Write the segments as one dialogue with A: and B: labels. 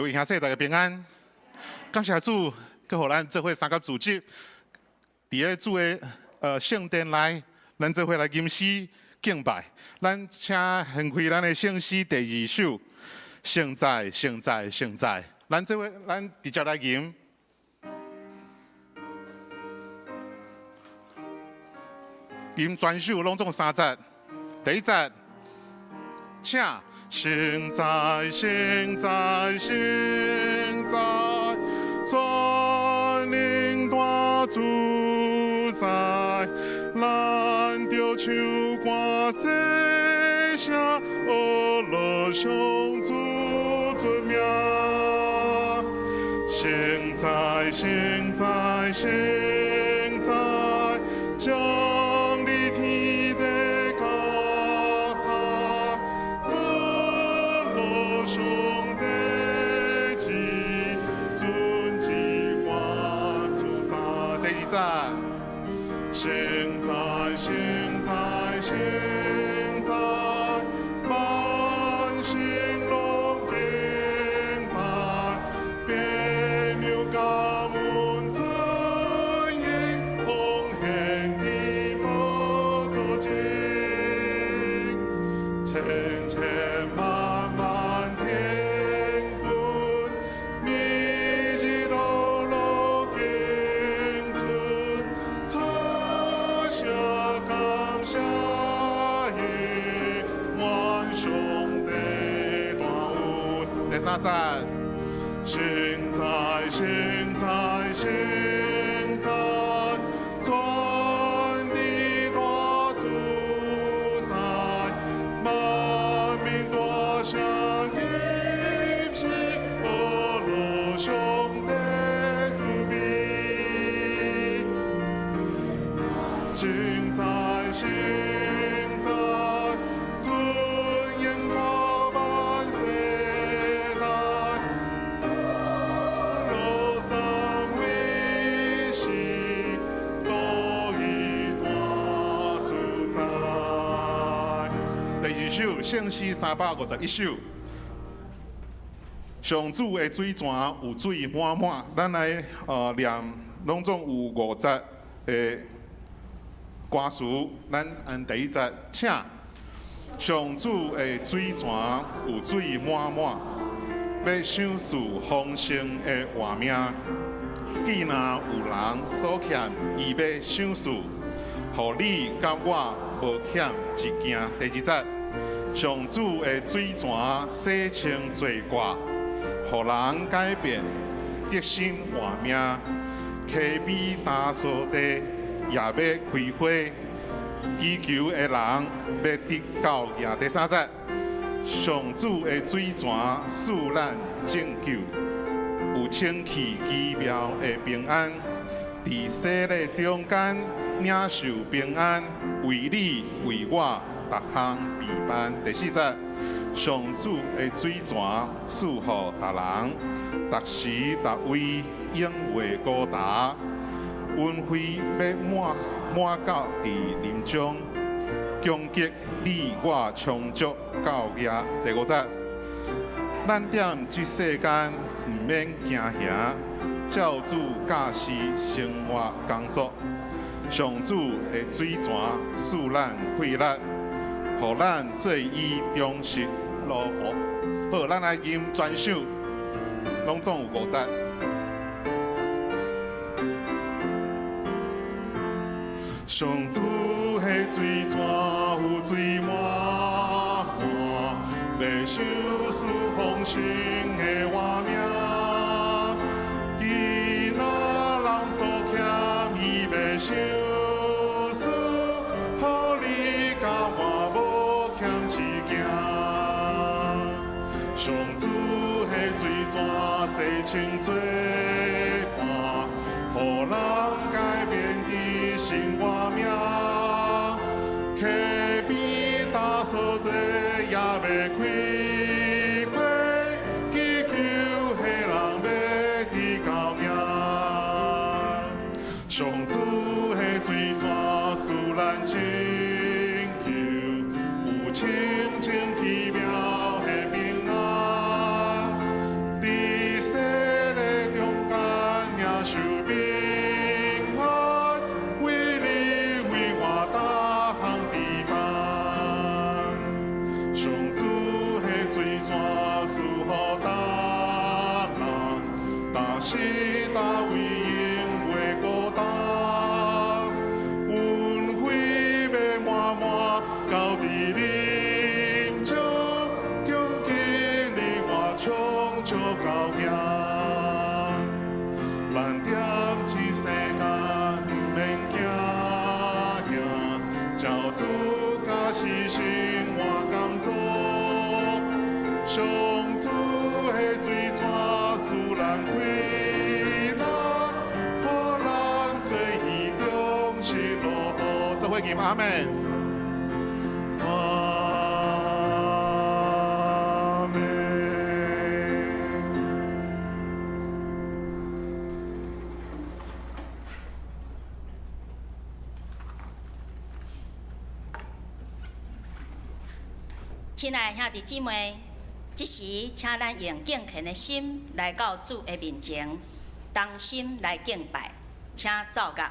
A: 各位兄弟大家平安，感谢主，佮互咱做伙三甲组织，伫个主的圣殿内，咱做伙来吟诗敬拜。咱请献开咱的圣诗第2首，圣在，圣在，圣在。咱做伙，咱直接来吟。吟全首拢总3节，第1节，请。圣在，圣在，圣在，全能大主宰，咱着唱歌这声，阿拉上主尊名。圣在，圣在，圣在，将你天地高。现在，现在，现在，万姓拢敬拜，别了感恩尊严，奉献的宝座前，千千万万天伦，日日落落敬尊。感谢万上帝大恩。第3节，现在，现在，现在，全地大主宰，万民大声吟诗，阿拉上帝主笔。现在，现在，尊严高万世代，阿三位是多一大主宰。第2首圣诗351首，上主的水泉有水满满，咱来念，拢总有5节的。歌词，咱按第1节，请上主的水泉有水满满，要享受丰盛的活命。既然有人所欠，伊要享受，互你甲我无欠一件。第2节，上主的水泉洗清罪过，互人改变，得新活命。溪边打扫地。也要开花，祈求的人要得到也。第3节，上主的水泉使咱拯救，有清气奇妙的平安，伫洗礼中间领受平安，为你为我，逐项备办。第4节，上主的水泉赐予逐人，逐时逐位永袂孤单。恩惠要满到伫林中，供给你我充足到业。第5节，咱踮这世间毋免惊吓，照主教示生活工作。上主的水泉使咱快乐，互咱做伊忠实奴仆。好，咱来吟全首，拢总有5节。上主的水泉有水满满，要享受丰盛的活命。既那人所欠，伊要享受，互你甲我无欠一件。上主的水泉洗清罪过，互人改变的新活命。溪边打扫地也要开花，祈求迄人要得到命。上主的水泉使咱拯救，有清清奇妙的平安。灵将强激励我冲出高行，咱点起世间唔免惊，照主甲是生活工作，上主的水泉使咱快乐，互咱做伊中是路。做伙念阿门。
B: 亲爱兄弟姊妹，这时请咱用敬虔的心来到主的面前，同心来敬拜，请奏乐。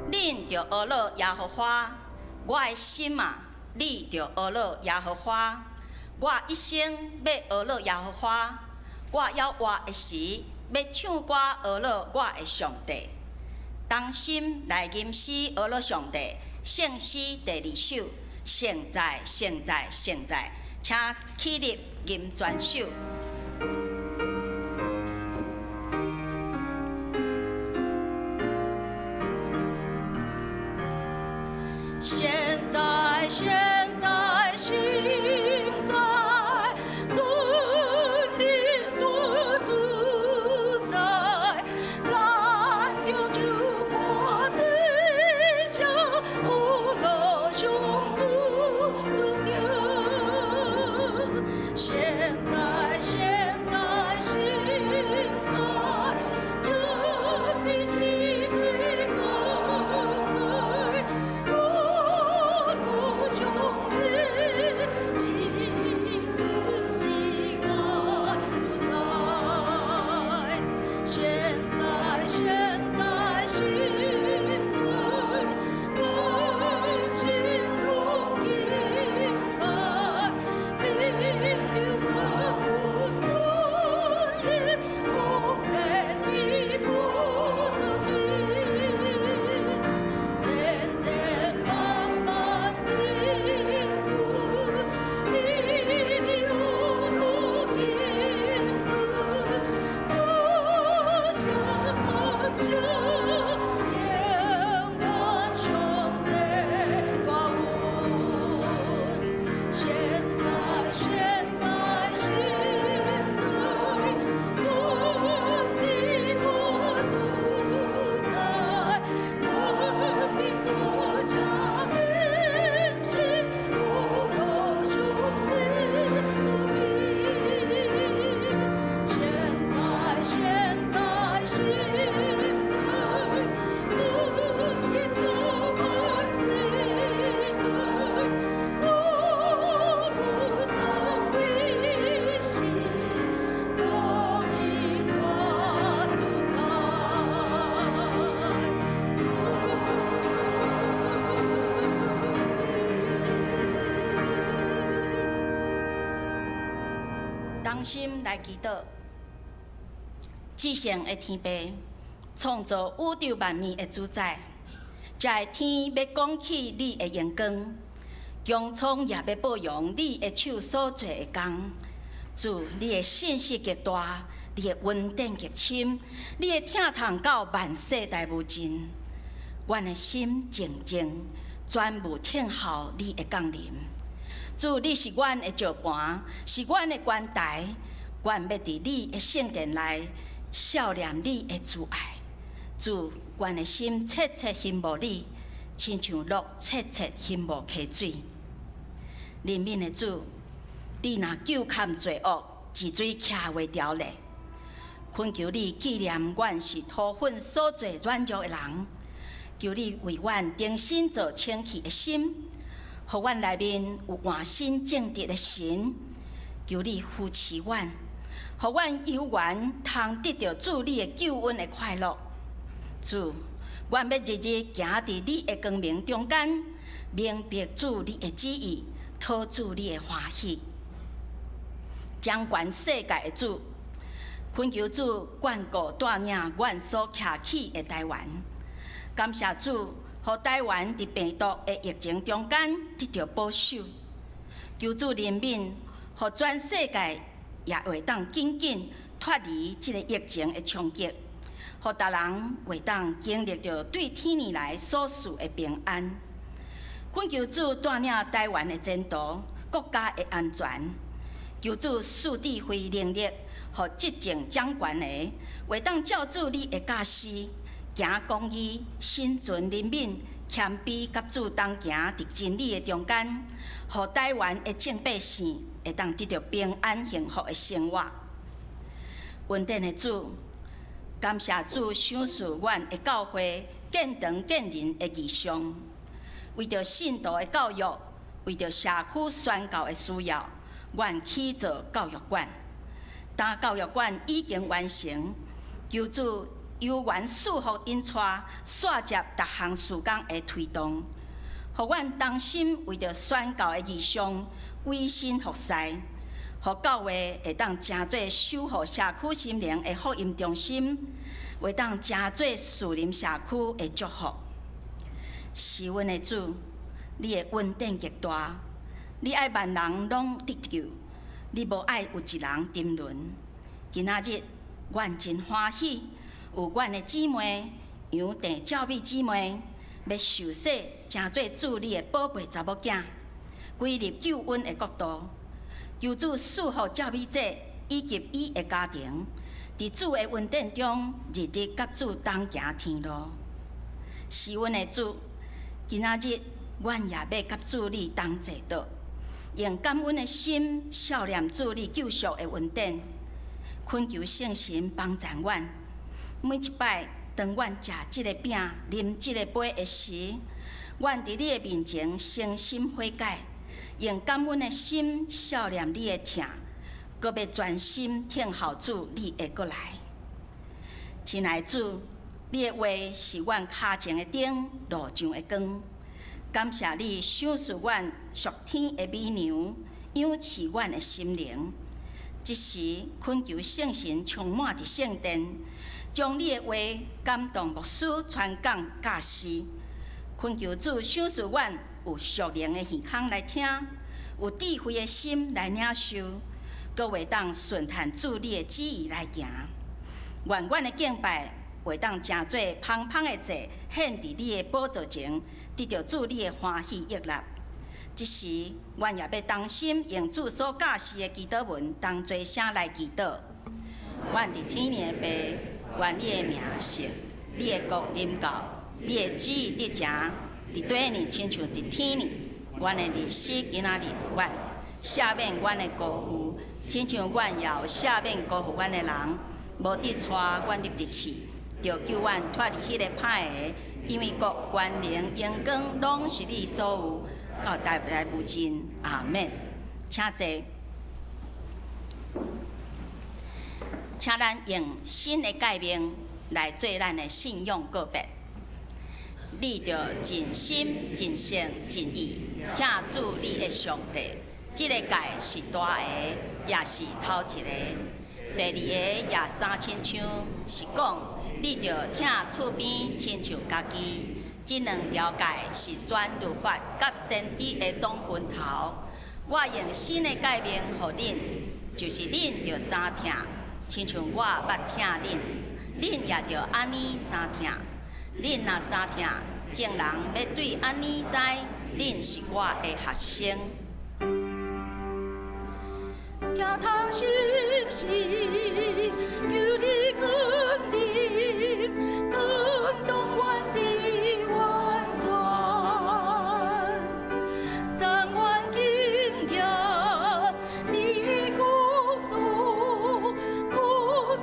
B: 恁着学乐耶和华，我的心啊，你着学乐耶和华。我一生要学乐耶和华，我要活的时要唱歌学乐我的上帝。当心来吟诗学乐上帝，圣诗第2首，现在，现在，现在，请起立吟全首。现在，现在，现在，尊你多自在，咱着就歌最上有乐上主尊名。现在，现在。同心来祈祷。至圣的天父，创造宇宙万物的主宰，在天要讲起你的荣光，穹苍也要保养你的手所做的工。主，你的信息极大，你的恩典极深，你的疼痛到万世代无尽。阮的心静静，专务听候你的降临。主，你是阮的石盘，是阮的关台，阮要伫你的圣殿内笑念你的慈爱。主，阮的心切切羡慕你，亲像鹿切切羡慕溪水。怜悯的主，你若救砍罪恶，治水徛袂牢咧。恳求你纪念阮是土粉所做软弱的人，求你为阮重新造清气的心。互阮内面有换心正直的神，求你扶持阮，互阮有缘通得到主你的救恩的快乐。主，阮要日日行伫你的光明中间，明白主你的旨意，讨主你的欢喜。掌管世界的主，恳求主眷顾带领阮所徛起的台湾。感谢主，互台湾伫病毒的疫情中间得到保守。求主怜悯，互全世界也会当紧紧脱离这个疫情的冲击，互大人会当经历着对天而来所赐的平安。恳求主带领台湾的前途，国家的安全。求主赐智慧能力，互执政掌权的会当照主你的教示。行公义，心存怜悯，谦卑，甲主同行伫真理的中间，互台湾的正百姓会当得到平安幸福的生活。恩典的主，感谢主赏赐阮的教会建堂建人的异象，为着信徒的教育，为着社区宣教的需要，阮起造教育馆。当教育馆已经完成，求主有缘赐福引带，煞接逐项事工的推动，互阮同心为着宣教的异象，委身服侍，互教会会当成做守护社区心灵的福音中心，会当成做树林社区的祝福。是阮的主，你的恩典极大，你爱万人拢得救，你无爱有一人沉沦。今仔日，阮真欢喜。有阮的姊妹杨定教美姊妹要受洗，成做主你的宝贝查某囝，归入救恩的国度。求主赐福教美姐以及伊的家庭，伫主的恩典中日日甲主同行天路。是阮的主，今仔日阮也要甲主你同坐倒，用感恩的心笑念主你救赎的恩典，恳求圣神帮助阮。每一摆，当阮食即个饼、啉即个杯的时，阮伫你的面前诚心悔改，用感恩的心笑念你的疼，搁要专心听候主你会过来。亲爱的主，你的话是阮脚前的灯，路上的光。感谢你赏赐阮属天的美娘，养饲阮的心灵。即时恳求圣神充满伫圣殿。将你的话感动牧师传讲教示，恳求主赏赐阮有属灵的耳孔来听，有智慧的心来领受，搁会当顺探主你的旨意来行。愿阮的敬拜会当成做芳芳的祭，献伫你的宝座前，得到主你的欢喜悦纳。即时，阮也要同心用主所教示的祈祷文，同做声来祈祷。阮伫天里的爸。愿你的名圣，你的国临到，你的旨意得成，伫地呢亲像伫天呢。阮的日子今仔日有阮，赦免阮的辜负，亲像阮也有赦免辜负阮的人，无得带阮入地狱，就救阮脱离迄个歹个。因为国、权能、荣光，拢是你所有，到代代无尽。阿免。请坐。请咱用新的诫命来做咱的信用告别。你着尽心、尽性、尽意，听主你的上帝，即个界是大个，也是头一个。第二个也三亲像，是讲你着听厝边亲像家己。即两条界是全律法甲先知的总分头。我用新的界面予恁，就是恁着三听，亲像我捌听恁，恁也着安尼三听。恁若三听，众人要对安尼知，恁是我的学生。听通信息，求你光临，感动阮的完全，赞阮经验你国度，固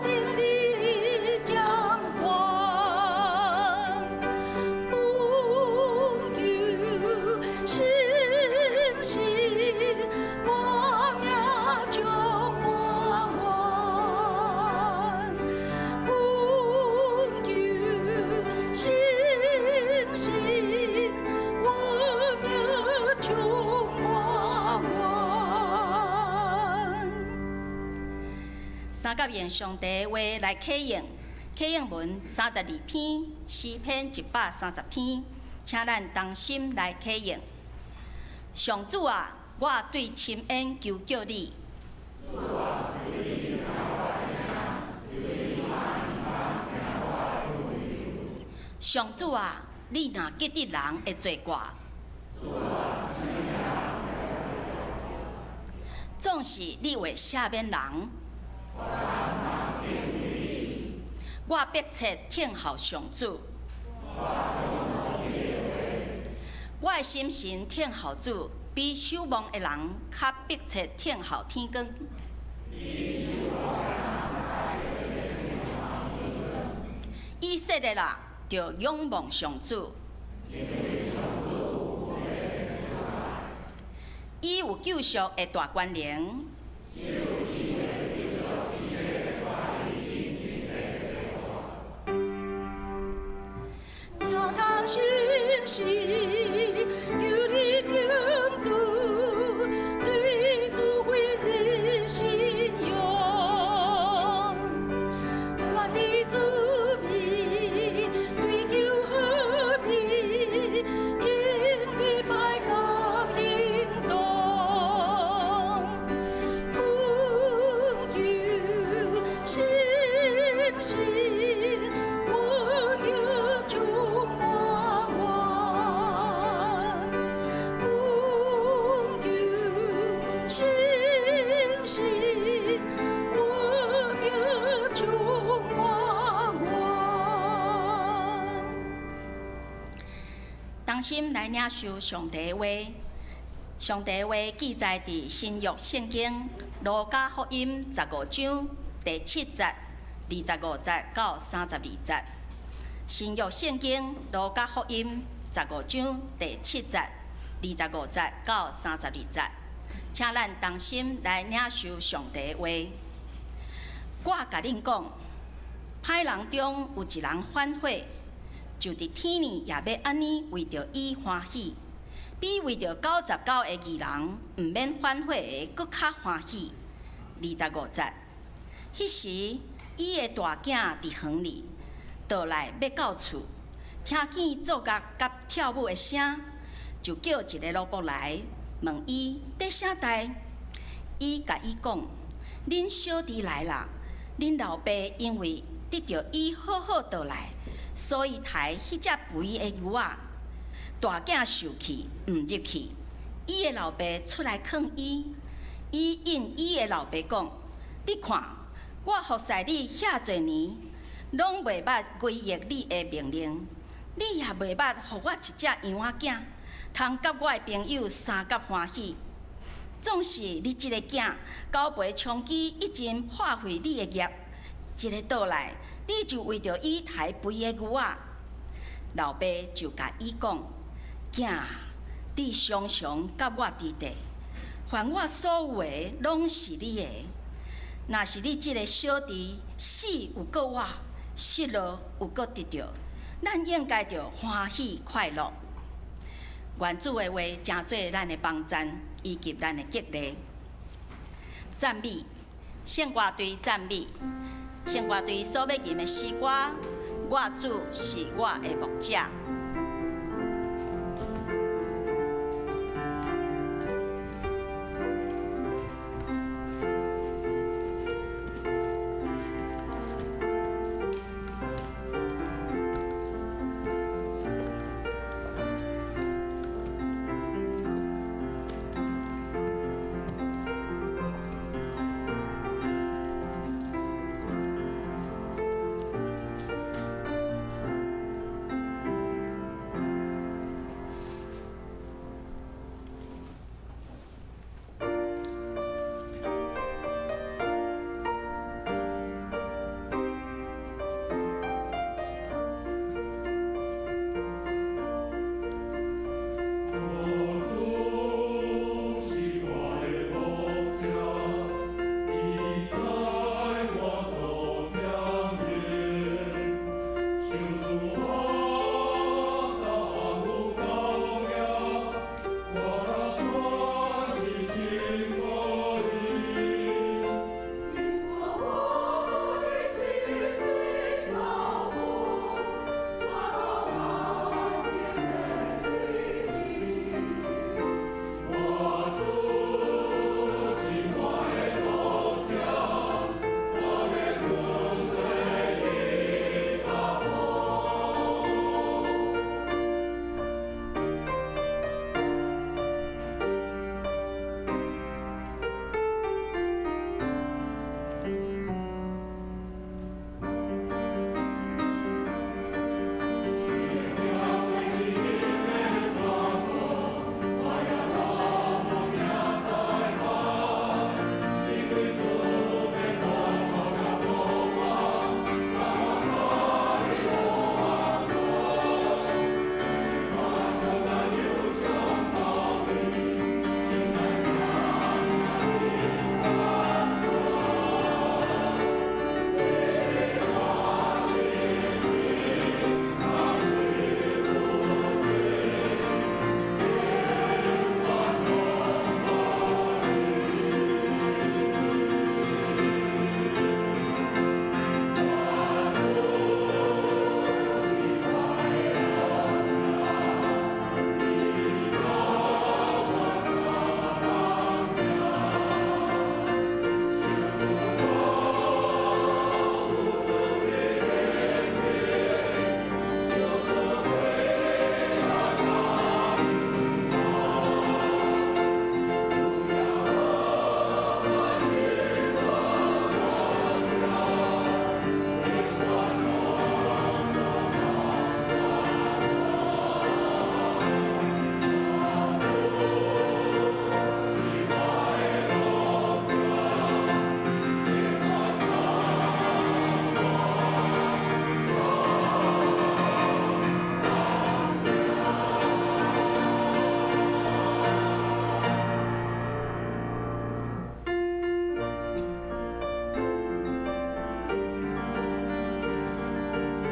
B: 定你掌权，恳求信息，我命。充满阮，恳求信心，我命充满阮。三甲用上帝话来启应，启应文32篇，诗篇130篇，请咱同心来启应。上主啊，我对深渊求救你。上主啊，你若激得人会罪过，总是你会赦免人。我迫切听候上主，我的心神听候主，比守望的人较迫切听候天光。以色列人着仰望上主，伊有救赎的大权能。听通信息，求你定度，对主为人信用，愿你主名追求和平，应你百甲行动，恳求信息。当心来领受上帝话，上帝话记载伫新约圣经路加福音15章第7节、25节到32节。新约圣经路加福音15章第7节、25节到32节，请咱同心来领受上帝话。我甲恁讲，歹人中有一人反悔。就伫天年也要安尼为着伊欢喜，比为着99个义人毋免反悔的，搁较欢喜。25节，迄时伊的大囝伫园里，倒来要到厝，听见作乐甲跳舞的声，就叫一个老仆来问伊伫啥代。伊甲伊讲：恁小弟来啦，恁老爸因为得着伊好好倒来。所以抬迄只肥的牛仔，大囝受气毋入去，伊的老爸出来劝伊，伊应伊的老爸讲：你看，我服侍你遐侪年，拢袂捌违逆你的命令，你也袂捌互我一只羊仔囝，通甲我的朋友相甲欢喜。总是你即个囝交陪长期，已经破坏你的业，一个倒来。你就为着伊抬肥的牛仔，老爸就甲伊讲：囝，你常常甲我伫地，凡我所有的拢是你的。若是你即个小弟死有够我，失落有够得着，咱应该着欢喜快乐。愿主的话真做咱的帮赞，以及咱的激励。赞美，圣歌队赞美，圣歌队所要吟的诗歌，我主是我的牧者。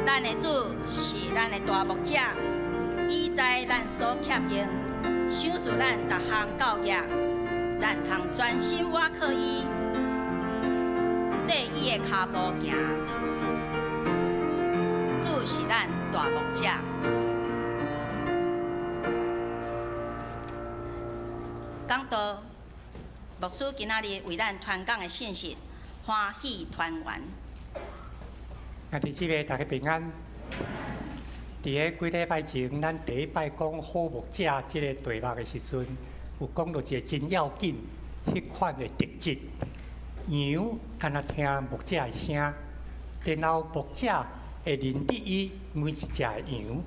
B: 咱的主是咱的大牧者，伊知咱所欠用，赏赐咱逐项教业，咱通专心倚靠伊，缀伊的脚步行。主是咱大牧者。讲道，牧师今仔日为咱传讲的信息，欢喜团圆。
C: 弟兄姊妹，大家平安。伫个几礼拜前，咱第一摆讲好牧者即个题目的时阵，有讲到一个真要紧迄款的特质。羊敢若听牧者的声，然后牧者会认得伊每一只的羊。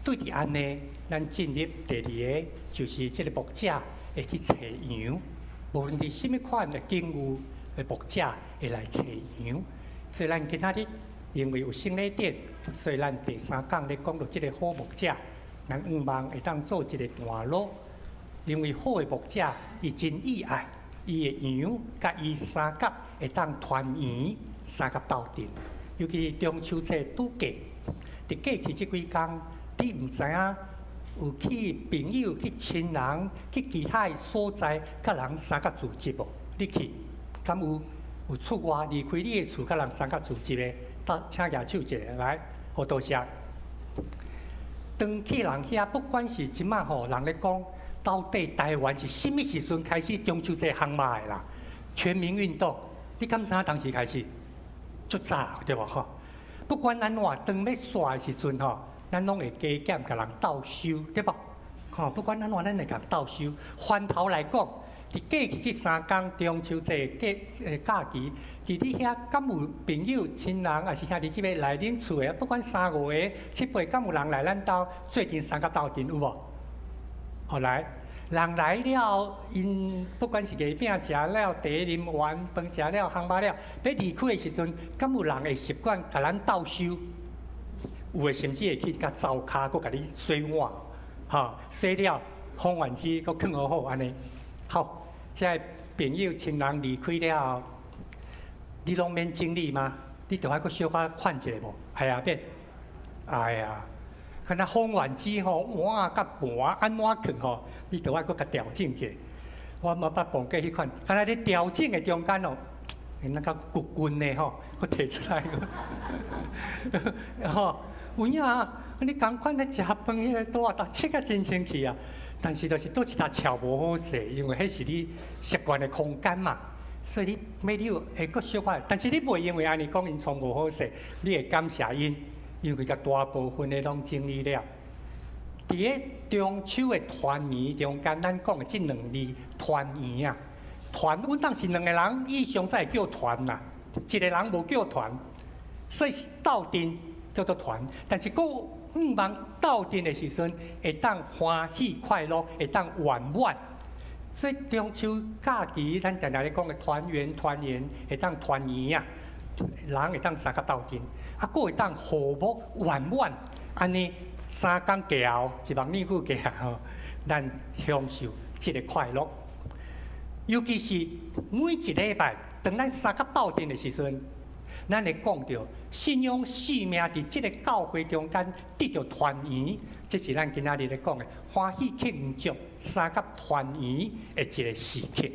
C: 对伫安尼，咱进入第二个，就是即个牧者会去找羊，无论是甚物款的境遇，牧者会来找羊。所以咱今仔日。因为有圣礼典，所以咱第三讲咧讲到即个好牧者，咱希望会当做一个段落。因为好的牧者，伊真意爱伊的羊，甲伊三甲会当团圆，三甲斗阵。尤其中秋节拄过，伫过去即几工，你毋知影有去朋友、去亲人、去其他的所在，甲人相甲组织无？你去，敢有出外离开你的厝，甲人相甲组织的？到请举手一下来，好多谢。当去人遐，不管是即马吼，人咧讲，到底台湾是什么时阵开始中秋节航马的啦？全民运动，你敢知影当时开始？足早对无吼？不管安怎，当要煞的时阵吼。咱拢会加减，甲人斗收，对无？吼，不管安怎，咱会甲人斗收。翻头来讲，伫过去这3天中秋节假期，伫你遐敢有朋友、亲人，还是兄弟姊妹来恁厝的？不管3、5个、7、8，敢有人来咱兜最近3个斗阵有无？后来人来了，因不管是月饼食了、茶啉完、饭食了、烘肉了，要离开的时阵，敢有人会习惯甲咱斗收？有诶，甚至会去甲灶骹，佮甲你洗碗，吼，洗了放完纸，佮放好好安尼。好，即个朋友亲人离开了后，你拢免整理吗？你着爱佮小可款一下无？哎呀，变，哎呀，敢若放完纸吼，碗甲盘安怎放吼？你着爱佮甲调整一下。我冇捌碰过迄款，敢若伫调整诶中间哦，那个骨棍诶吼，佮摕出来个，吼。有影啊！你共款咧食饭迄个桌啊，切啊真清气啊。但是就是倒一搭笑无好势，因为迄是你习惯的空间嘛。所以你会阁小可，但是你袂因为安尼讲因创无好势，你会感谢因，因为甲大部分的拢整理了。伫个中秋的团圆中间，咱讲的即2字团圆啊，团阮当是2个人以上才会叫团呐，一个人无叫团，所以是斗阵。叫做团，但是佫毋茫斗阵的时阵，会当欢喜快乐，会当圆满。所以中秋假期，咱常常咧讲的团圆，会当团圆啊，人会当相甲斗阵，啊，佫会当和睦圆满，安尼3天过后，1万年过后，咱享受即个快乐。尤其是每一礼拜，当咱相甲斗阵的时阵。咱会讲到信仰性命伫即个教会中间得到团圆，这是咱今仔日咧讲的欢喜庆祝三甲团圆的一个时刻。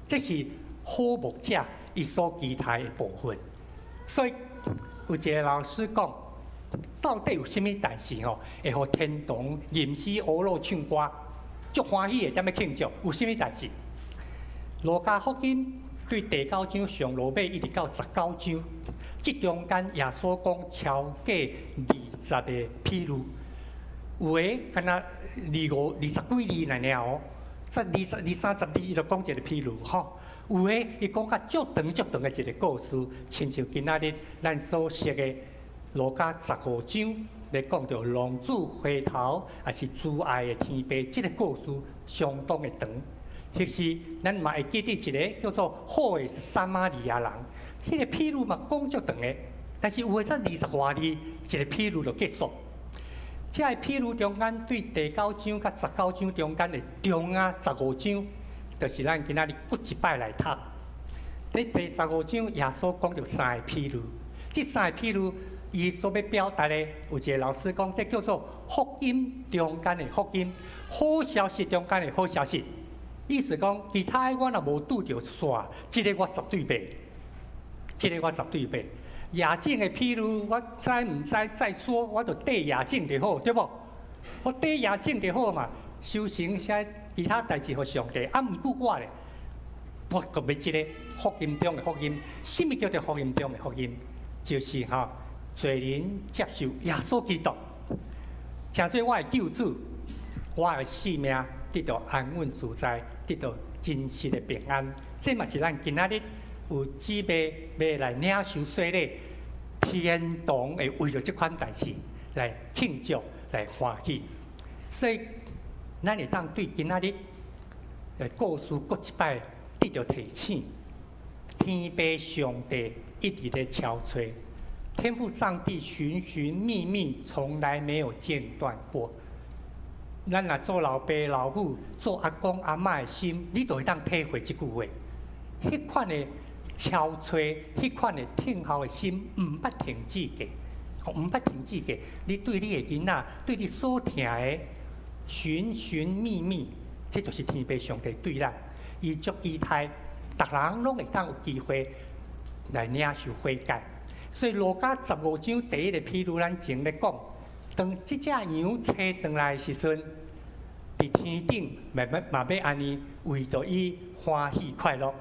C: 这是好牧者伊所期待的部分。所以有一个老师讲，到底有啥物代志吼，会互天堂吟诗娱乐唱歌，足欢喜的踮咧庆祝？有啥物代志？路加福音。对第9章上落尾一直到19章，即中间耶稣讲超过20个譬如，有诶敢若20几字来了，这20、30字伊就讲一个譬如吼。有诶伊讲较足长的一个故事，亲像今仔日咱所识的路加15章咧讲到浪子回头，也是慈爱的天父，即个故事相当的长。迄时，咱嘛会记得一个叫做好的撒玛利亚人，迄个譬如嘛讲足长的，但是有诶才20多字，一个譬如就结束。这个譬如中间对第9章甲19章中间的中15章，就是咱今仔日搁一摆来读。咧第15章，耶稣讲着3个譬如，这3个譬如，伊所要表达的，有一个老师讲，这叫做福音中间的福音，好消息中间的好消息。意思讲，其他的我若无拄着煞，即个我绝对袂，即个我绝对袂。亚境的譬如，我知毋知再说，我就缀亚境就好，对无？我缀亚境就好嘛，修行些其他代志互上帝。啊，毋过我咧，我个要即个福音中的福音，什么叫做福音中的福音？就是罪人接受耶稣基督，诚做我的救主，我的性命得到安稳自在。得到真实的平安，这嘛是咱今仔日有姊妹要来领受洗礼，天堂会为着这款代志来庆祝、来欢喜。所以，咱会当对今仔日的故事搁一摆得到提醒。天父上帝一直在憔悴，天父上帝寻寻觅觅，从来没有间断过。咱若做老爸老母、做阿公阿嬷的心，你就会当体会这句话。迄款的憔悴、迄款的听候的心，毋捌停止过。毋捌停止过。你对你的囡仔，对你所听的寻寻觅觅，这就是天父上帝对咱，伊足期待，逐人拢会当有机会来领受悔改。所以路加15章第一个譬如，咱前咧讲，当即只羊找回来的时阵，伫天顶嘛要安尼为着伊欢喜快乐。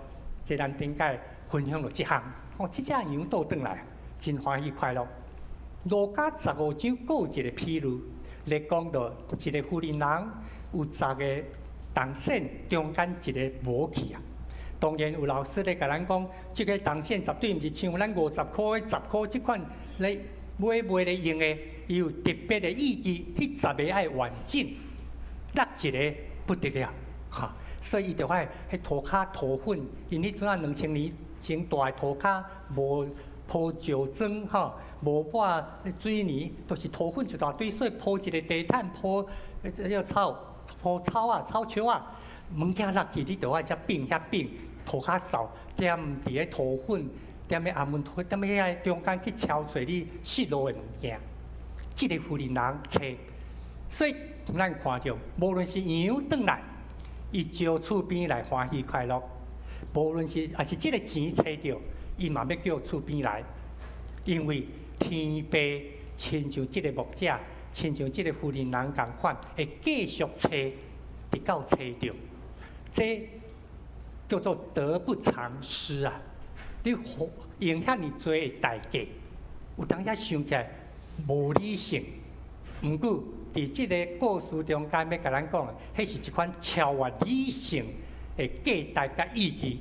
C: 这咱顶解分享了即项，即只羊倒转来，真欢喜快乐。路加15章还有一个譬如，咧讲到一个富人人有10个铜线，中间一个无去啊。当然有老师咧甲咱讲，即个铜线绝对毋是像咱50块、10块即款咧买咧用的，伊有特别的意义。迄10个爱完整，落一个不得了，哈！所以伊就爱迄涂骹涂粉，因迄阵啊2000年前大的涂骹无铺石砖吼，无抹水泥，都是涂粉一大堆，所以铺一个地毯，铺草啊、草树啊，物件落去你就爱遮并遐并。涂骹扫，踮伫咧涂粉，踮咧暗门涂，踮咧遐中间去敲找你失落的物件。即个富人人找，所以咱看到，无论是羊转来，伊招厝边来欢喜快乐；无论是也是即个钱找着，伊嘛要叫厝边来，因为天父亲像即个牧者，亲像即个富人人共款，会继续找，直到找着。这叫做得不偿失啊！你用遐尼多的代价，有当下想起来无理性。毋过伫即个故事中间要甲咱讲，迄是一款超越理性的价值甲意义。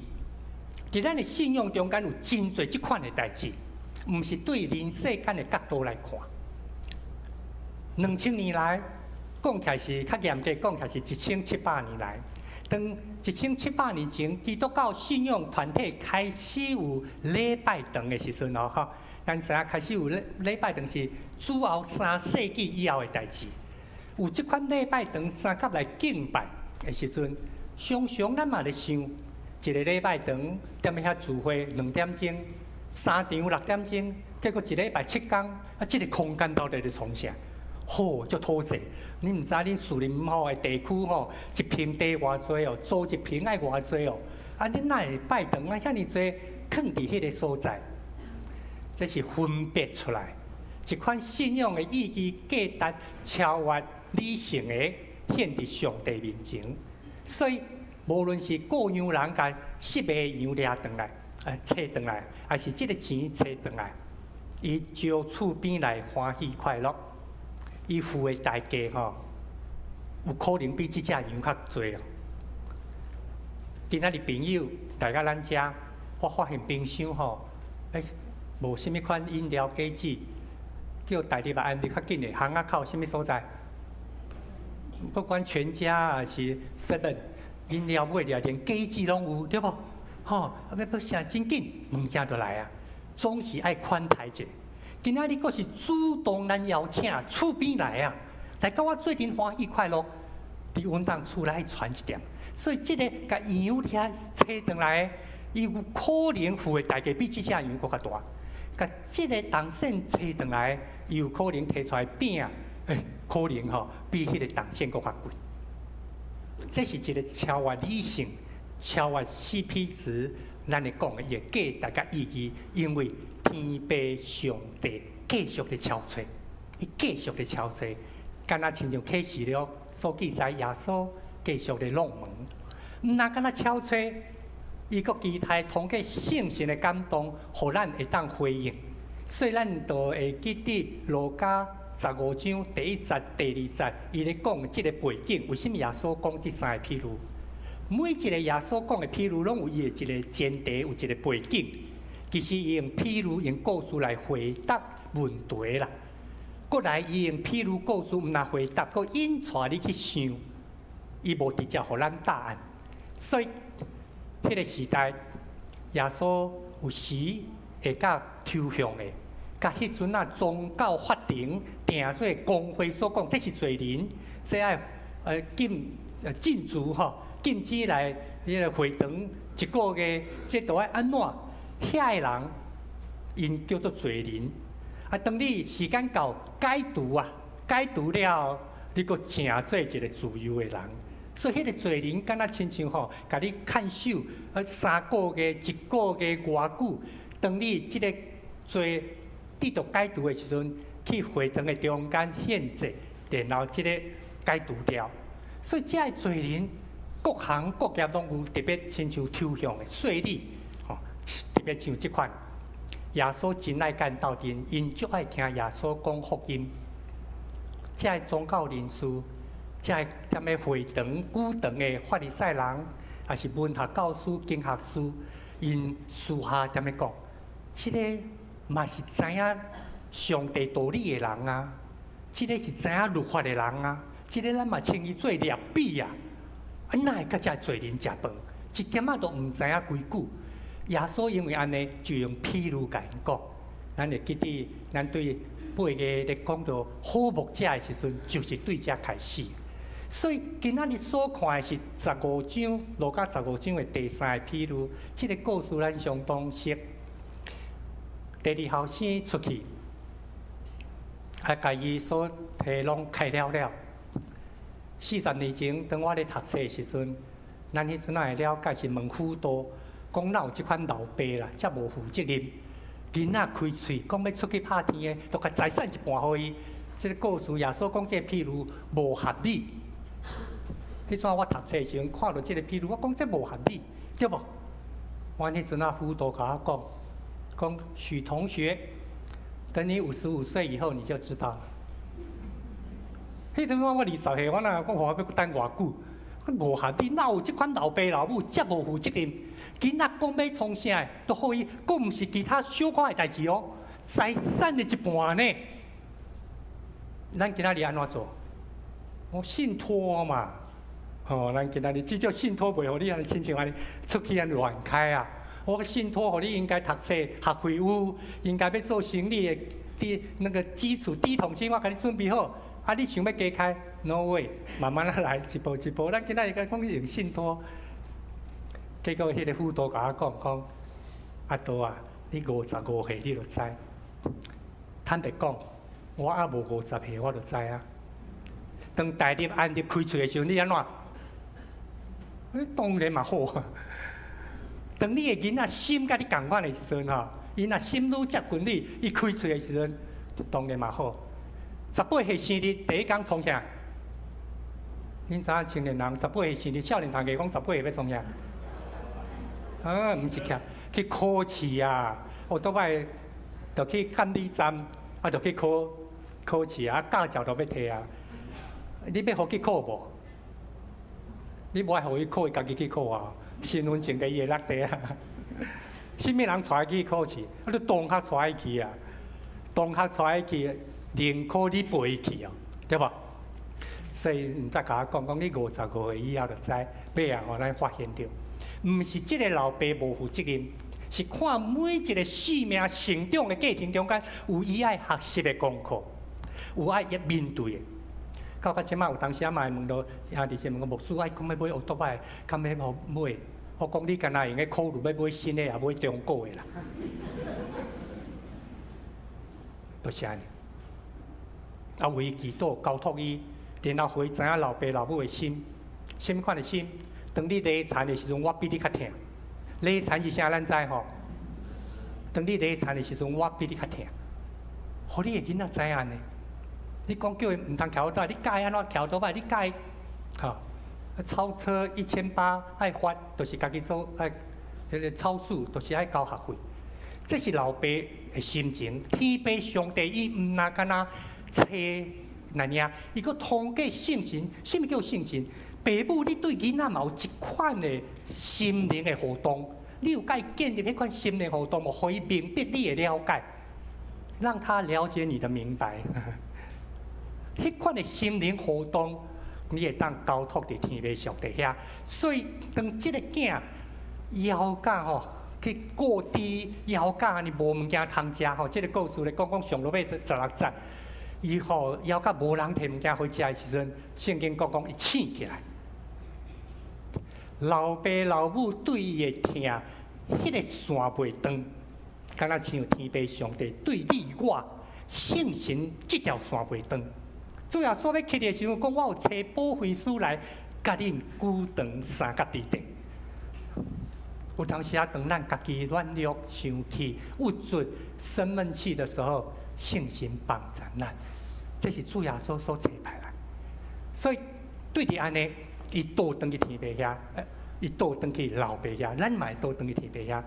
C: 伫咱的信仰中间有真侪即款的代志，毋是对人世间的角度来看。2000年来，讲起来是较严格，讲起来是1700年来。当1700年前，基督教信仰团体开始有礼拜堂的时阵哦，吼，咱知影开始有礼拜堂是主后3世纪以后的代志。有即款礼拜堂三甲来敬拜的时阵，常常咱嘛咧想，一个礼拜堂踮咧遐聚会2点钟，3场6点钟，结果一礼拜7天，即个空间到底咧创啥？好，足土济。你毋知恁树林吼的地区吼，一平地偌济哦，租一平爱偌济哦。啊，恁哪会拜堂啊？遐尼济囥伫迄个所在，这是分别出来一款信仰的意义价值超越理性的显伫上帝面前。所以，无论是雇羊人甲失迷的羊掠转来，找转来，还是即个钱找转来，伊招厝边来欢喜快乐。伊付的代价吼，有可能比即只羊较侪哦。今仔日朋友来到咱遮，我发现冰箱吼，无啥物款饮料果子，叫大入来安尼较紧的，巷仔口啥物所在？不管全家还是 7， 饮料买了连果子拢有，对无？吼，要啥真紧，物件就来啊，总是爱款待者。今仔日佫是主动咱邀请厝边来啊，来甲我做阵欢喜快乐，伫阮当厝内传一点。所以即个甲羊遐找转来，伊有可能付的代价比即只羊佫较大。甲即个铜线找转来，伊有可能摕出来饼，可能吼比迄个铜线佫较贵。这是一个超越理性、超越 CP 值，咱会讲的伊个价值甲意义，因为天父上帝继续咧敲找，伊继续咧敲找，敢若亲像启示了所记载，耶稣继续咧弄门，毋但敢若敲找，伊佫期待通过圣神的感动，互咱会当回应。所以咱就会记得路加15章第1节、第2节，伊咧讲即个背景，为什么耶稣讲即3个譬如？每一个耶稣讲的譬如，拢有伊的一个前提，有一个背景。其实伊用譬如、用故事来回答问题啦。过来，伊用譬如故事，毋但回答，佫引带你去想，伊无直接互咱答案。所以，迄个时代，耶稣有时会甲抽象的，甲迄阵啊宗教法庭定做公会所讲，这是罪人，这爱禁足吼，禁止来迄个会堂一个月，这都爱安怎？遐个人，因叫做罪人，啊，当你时间到解除啊，解除了，你佫成做一个自由的人。所以，迄个罪人敢若亲像吼，甲你看守3个月、1个月偌久，当你即个罪得到解除的时阵，去会堂的中间献祭，然后即个解除掉。所以，这个罪人各行各业拢有特别亲像抽象的税吏，吼，特别像即款。耶稣真爱干斗阵，因足爱听耶稣讲福音。这个宗教人士。即个踮咧会堂、古堂的法利赛人，也是文学教师、经学师，因私下踮咧讲，即个嘛是知影上帝道理的人啊，即个是知影律法的人啊，即个咱嘛称伊做劣币啊，哪会甲遮罪人食饭？一点仔都毋知影规矩。耶稣因为安尼，就用譬喻甲因讲，咱会记得，咱对8月咧讲到好牧者的时阵，就是对遮开始。所以今仔日所看的是15章，路加15章的第3个譬喻，这个故事咱相当熟。第2后生出去，甲伊所提拢开了了。40年前，当我咧读册的时阵，咱迄阵会了解是问辅导，讲哪有即款老爸啦，遮无负责任，囡仔开喙讲要出去拍天的，都甲财产一半互伊。这个故事耶稣讲这个譬喻无合理。迄阵我读册时阵看到即个譬喻，我讲这无合理，对无？我迄阵辅导甲我讲许同学，等你55岁以后你就知道了。迄阵我20岁，我哪讲我要等偌久？无合理，哪有即款老爸老母遮无负责任？囡仔讲要创啥，都互伊，佫毋是其他小可的代志哦，财产的一半呢。咱今仔日安怎做？我信托嘛。吼，咱今仔日至少信托袂互你安尼亲像安尼出去安乱开啊！我信托互你应该读册，学费有，应该要做生意的那个基础第一桶金，我甲你准备好。啊，你想要加开 ？No way， 慢慢来，一步一步。咱今仔日讲用信托，结果迄个辅导甲我讲，阿道啊，你55岁你就知。坦白讲，我还无50岁我就知啊。当大入安入开喙的时候，你安怎？当然嘛好啊！当你的囡仔心甲你共款的时阵吼，伊若心愈接近你，伊开喙的时阵，当然嘛好。18岁生日第一天创啥？恁知影青年人18岁生日，少年堂家讲18岁要创啥？毋是去考试啊！我倒摆就去监理站，啊，就去考试啊，驾照都要摕啊。你要互去考无？你无爱互伊考，伊家己去考啊！身份证给伊会落地啊！什么人带去考试？啊，你同学带伊去啊！同学带伊去，连考你陪伊去哦，对无？所以毋则甲我讲，你55岁以后就知，尾啊，互咱发现着，毋是即个老爸无负责任，是看每一个生命成长的过程中间，有伊爱学习的功课，有爱面对的。到即摆有当时嘛会问到弟兄问我牧师，爱讲要买奥多摆，敢要买？我讲你敢若用个考虑要买新的，也买中古的啦。就是安尼。啊，为祈祷交托伊，然后互伊知影老爸老母的心，什么款的心？当你累残的时阵，我比你较疼。累残是啥？咱知吼？当你累残的时阵，我比你较疼。互你的囡仔知影呢？你讲叫伊毋通桥倒，你教伊安怎桥倒摆？你教伊，吼，超车1800爱罚，就是家己做爱，迄个超速，就是爱交学费。这是老爸的心情。天父上帝，伊毋那干那册那样，伊佫通过圣神。什么叫圣神？爸母，你对囡仔嘛有一款的心灵的互动，你有甲伊建立迄款心灵互动，无互伊明白你的了解，让他了解你的明白。迄款的心灵互动，你会当交托伫天父上帝遐。所以当即个囝枵甲吼去过低，枵甲安尼无物件通食吼，即个故事咧讲上落尾16节，伊吼枵甲无人摕物件回食的时阵，圣经讲伊醒起来。老爸老母对伊的疼，迄个线袂断，敢若像天父上帝对你我，圣神这条线袂断。主要所要起的时候，讲我有找保惠师来，甲恁久长3甲地地。有当时啊，当咱家己软弱、生气、无助、生闷气的时候，圣神帮助咱，这是主耶稣所找派来。所以对伫安尼，伊倒转去天父遐，伊倒转去老爸遐，咱嘛会倒转去天父遐。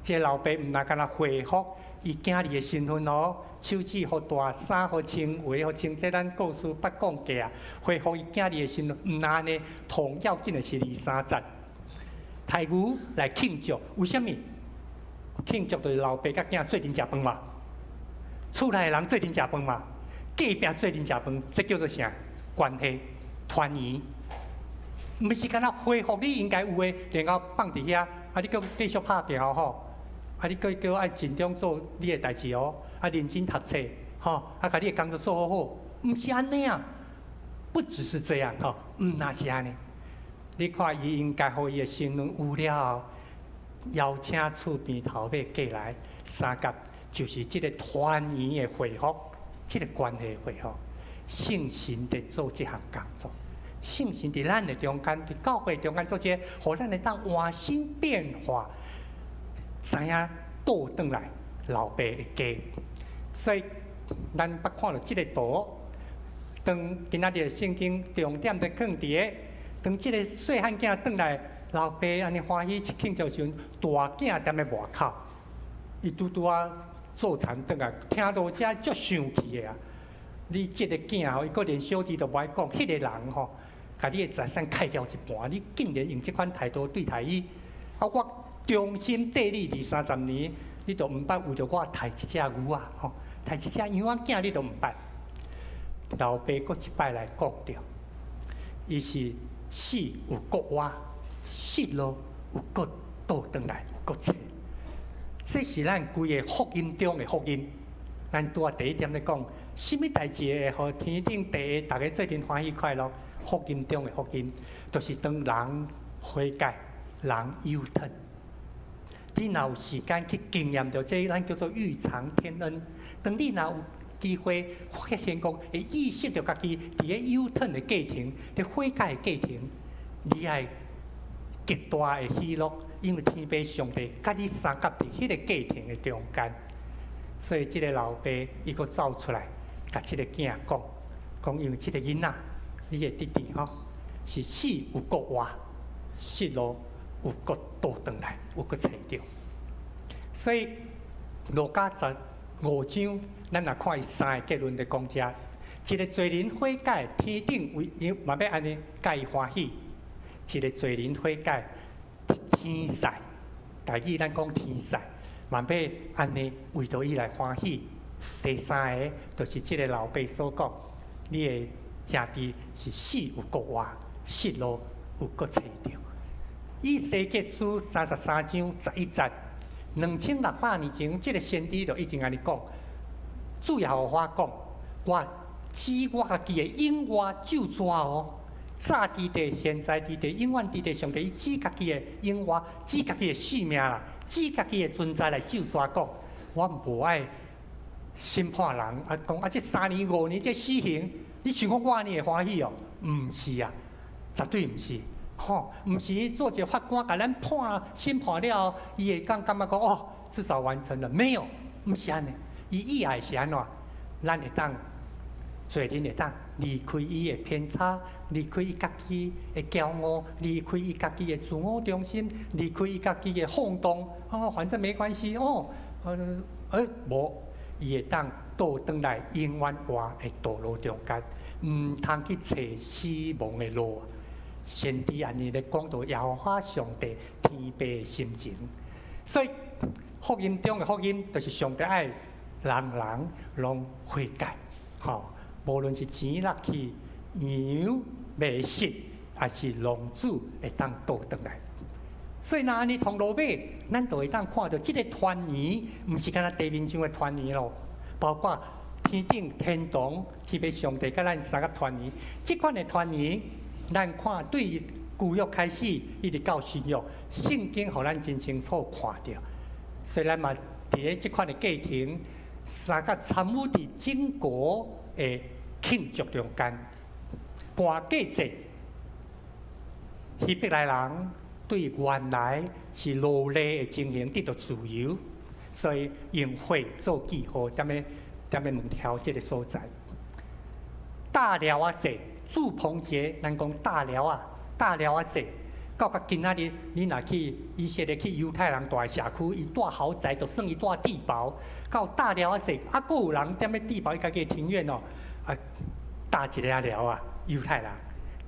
C: 这老爸毋但敢若恢复伊囝儿的身份哦，手指互大，衫互穿，鞋互穿，这咱故事捌讲过啊。恢复伊囝儿的身份，毋但安尼，同要紧的是2、3节。太牛来庆祝，为什么？庆祝就是老爸甲囝做阵食饭嘛，厝内的人做阵食饭嘛，隔壁做阵食饭，这叫做啥？关系团圆。毋是敢若恢复你应该有的，然后放伫遐，啊，你继续拍拼吼，啊，你叫爱尽量做你的代志哦，啊，认真读册，吼，啊，甲你的工作做好好，毋是安尼啊，不只是这样吼，那是安尼。你看，伊应该互伊的身份有了后，邀请厝边头尾过来3甲，就是即个团圆的恢复，即个关系恢复。圣神在做这项工作，圣神伫咱的中间，伫教会中间做这，互咱会当换新变化，知影倒转来老爸的家。所以，咱捌看到即个图，当今仔日圣经重点在放伫个。当即个细汉囝转来，老爸安尼欢喜庆祝时，大囝踮咧外口，伊拄拄啊做田转来，听到遮足生气的啊！你即个囝吼，伊个连小弟都无爱讲，迄个人吼，甲你的财产开掉一半，你竟然用即款态度对待伊，啊！我忠心缀你2、30年，你都毋捌为着我抬一只牛啊，吼，抬一只羊仔囝，你都毋捌。老爸搁一摆来讲着，伊是。死有国活，死咯有国倒转来有国找，这是咱规个福音中的福音。咱拄啊第一点咧讲，什么代志会互天顶地下大家做阵欢喜快乐？福音中的福音，就是当人悔改，人忧疼。你若有时间去经验到这，咱叫做欲尝天恩。当你若有机会发现讲，会意识到家己伫个忧疼的过程，伫悔改的过程，你爱极大的喜乐，因为天父上帝甲你相夹伫迄个过程的中间。所以，即个老爸伊佫走出来，甲即个囝讲，因为即个囡仔，你的弟弟吼，是死有国活，死咯有国倒转来，有佫找着。所以，路加15章。咱若看伊3个结论在讲遮，一个罪人悔改，天顶为伊嘛要安尼甲伊欢喜；一个罪人悔改，天使，大意咱讲天使，嘛要安尼为着伊来欢喜。第3个就是即个老爸所讲，你的兄弟是死有国活，死咯有国找着。以西结书33章11节，2600年前，即个先知就已经安尼讲。主耶和华讲：我指我家己的永远救主哦，早伫地，现在伫地，永远伫地。上帝伊指家己的永远，指家己的性命啦，指家己的存在来救主讲：我无爱审判人，啊讲啊，这3年5年这死刑，你想讲我安尼会欢喜哦？毋是啊，绝对毋是。吼，毋是做一个法官，甲咱审判了后，伊会感觉讲哦，至少完成了，没有，毋是安尼。伊意爱是安怎？咱会当罪人会当离开伊的偏差，离开伊家己的骄傲，离开伊家己的自我中心，离开伊家己的放荡。哦，反正没关系哦。无，伊会当倒转来永远活的道路中间，毋通去找死亡的路。先知安尼咧讲到耶和华上帝天父的心情，所以福音中的福音就是上帝爱。人拢悔改，吼，无论是钱落去、羊卖食，还是龙子会当倒转来。所以，若安尼同路尾，咱就会当看到即个团圆，毋是干那地面上的团圆咯，包括天顶、天堂，去俾上帝甲咱3个团圆。即款的团圆，咱看对旧约开始，一直到新约，圣经互咱真清楚看到。所以咱嘛伫咧即款的过程。三甲参与伫整个的庆祝中间，搬过节，希伯来人对原来是奴隶的情形得到自由，所以用火做记号，踮咧门条这个所在。大寮啊节、祝棚节，咱讲大寮啊节。到今仔日，你若去以色列去犹太人大社区，伊住豪宅，就算伊住地堡。到大寮仔，佫有人踮咧地堡伊家己庭院哦，搭一个寮啊，犹太人，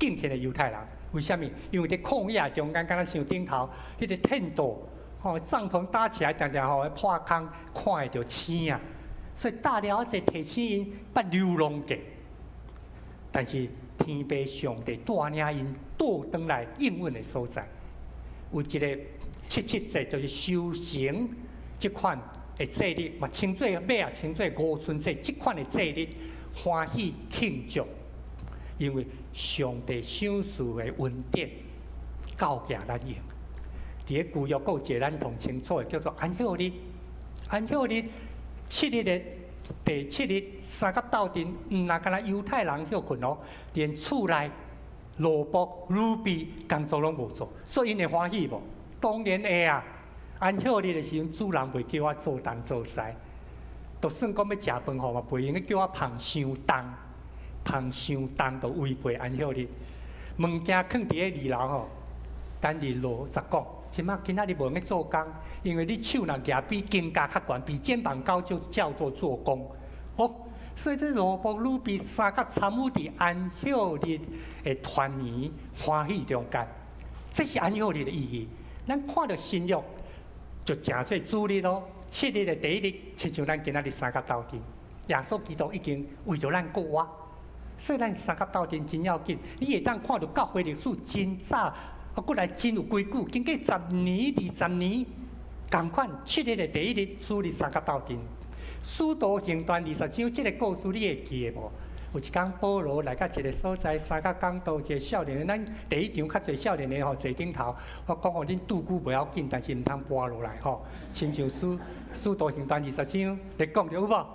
C: 敬虔的犹太人。为什么？因为伫旷野中间，敢若像顶头迄个天道，帐篷搭起来，常常破空，看会着星啊。所以大寮仔提醒因捌流浪过，但是天父上帝带领因倒转来应允的所在，有一个77节，就是修行这款的节日，嘛称作尾啊，称作五旬节，这款的节日欢喜庆祝，因为上帝赏赐的恩典教给咱用。伫个旧约有一个咱同清楚的，叫做安息日。安息日7日的第7日三甲斗阵，毋但敢若犹太人休困哦，连厝内萝卜、乳味工作拢无做，所以因会欢喜无？当然会啊！安息日的时阵，主人袂叫我做东做西，就算讲要食饭吼嘛，袂用叫我捧伤重就违背安息日。物件放伫个2楼吼，等日落再讲。今仔日无用做工，因为你手若举比肩胛较悬，比肩膀高就叫做做工。所以这萝卜、乳味三甲参与伫安息日的团圆欢喜中间，这是安息日的意义。咱看到新约就诚做主日咯。7日的第1日，亲像咱今仔日三甲斗阵，耶稣基督已经为着咱过活，所以咱三甲斗阵真要紧。你会当看到教会历史真早。过来真有规矩，经过10年、20年，同款7日的第1日，主日三甲斗阵。使徒行传20章，这个故事你会记得无？有一天保罗来到一个所在，三甲讲道，一个少年的，咱第一场较侪少年的吼坐顶头。我讲吼，恁拄久不要紧，但是毋通跋落来吼。亲像使徒行传20章咧讲着有无？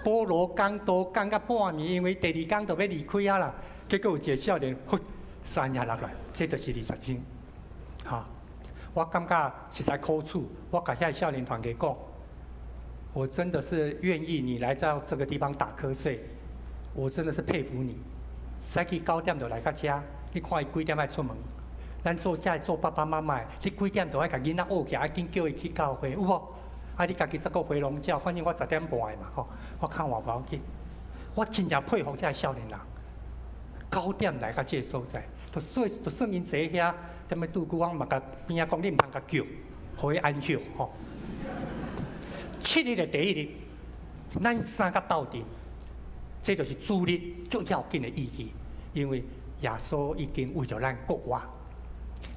C: 保罗讲道讲到半暝，因为第2天就要离开啊啦。结果有一个少年，山下落来，这就是20章。我感觉实在苦楚。我甲遐少年团给讲，我真的是愿意你来到这个地方打瞌睡，我真的是佩服你。早起9点就来到遮，你看伊几点爱出门？咱做爸爸妈妈，你几点就爱甲囡仔学起来，紧叫伊去教会，有无？你家己再个回笼觉，反正我10点半的嘛，我看我无要紧。我真正佩服遮少年人，9点来到这个所在。就算因坐遐，踮咧拄久，我嘛甲边仔讲，你毋通甲叫，互伊安息吼。7日的第1日，咱三甲斗阵，这就是主日最要紧的意义，因为耶稣已经为着咱过活。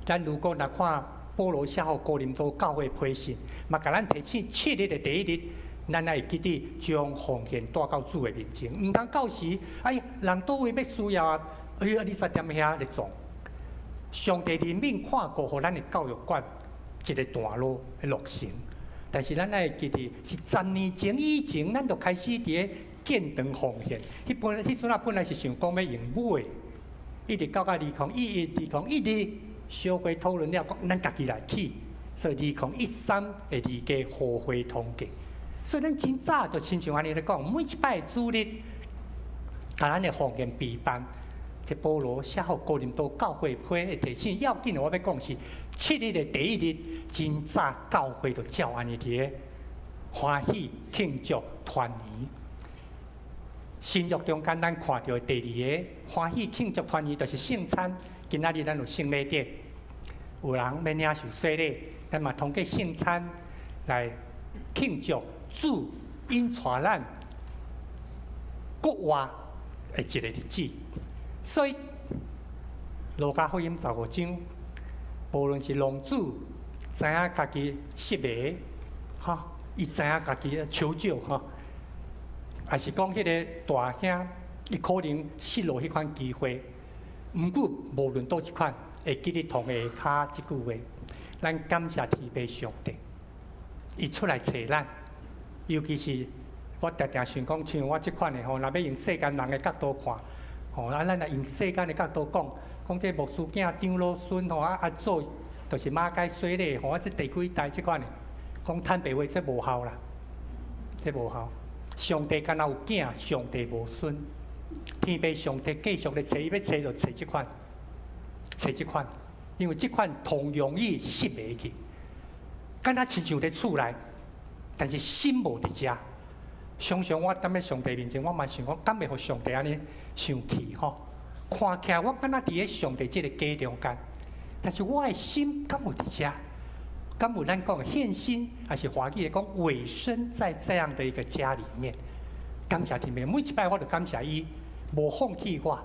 C: 咱如果若看保罗写互哥林多教会批信，嘛甲咱提醒7日的第1日，咱爱记得将奉献带到主的面前，毋通到时，人倒位要需要啊。你3点遐咧做，上帝怜悯看过，互咱的教育馆一个段落的落成。但是咱爱记得是10年前以前，咱就开始伫咧建堂奉献。迄阵本来是想讲要用买，一直到2021日小会讨论了，讲咱家己来起，所以2013会离家互会通过。所以咱真早就亲像安尼咧讲，每一摆主日，甲咱的奉献备办。这保罗写互哥林多教会批的提醒，要紧的我要讲是7日的第1日，真早教会就照安尼伫咧欢喜庆祝团圆。新约中间咱看到的第2个欢喜庆祝团圆，就是圣餐。今仔日咱有圣礼典，有人要领受洗礼，咱嘛通过圣餐来庆祝主引带咱国活的一个日子。所以，路加福音15章，无论是龙主知影家己失迷，伊知影家己求救，还是讲迄个大兄，伊可能失落迄款机会。毋过，无论倒一款，会记得同下骹即句话，咱感谢天父上帝，伊出来找咱，尤其是我常常想讲，像我即款的吼，若要用世间人的角度看，吼，咱若用世间的角度讲这牧师囝张老孙吼啊做，就是马街水咧，吼啊即第几代即款的，讲坦白话，这无效啦，这无效。上帝敢若有囝，上帝无孙。天父上帝继续咧找，伊要找就找即款，因为即款同容易失袂去，敢若亲像伫厝内，但是心无伫遮。常常我踮咧上帝面前，我嘛想讲，敢袂互上帝安尼生气吼？看起来我敢若伫咧上帝即个家中间，但是我的心敢有伫遮？敢有咱讲的献心，还是华语的讲委身在这样的一个家里面？感谢天父，每一摆我都感谢伊，无放弃我，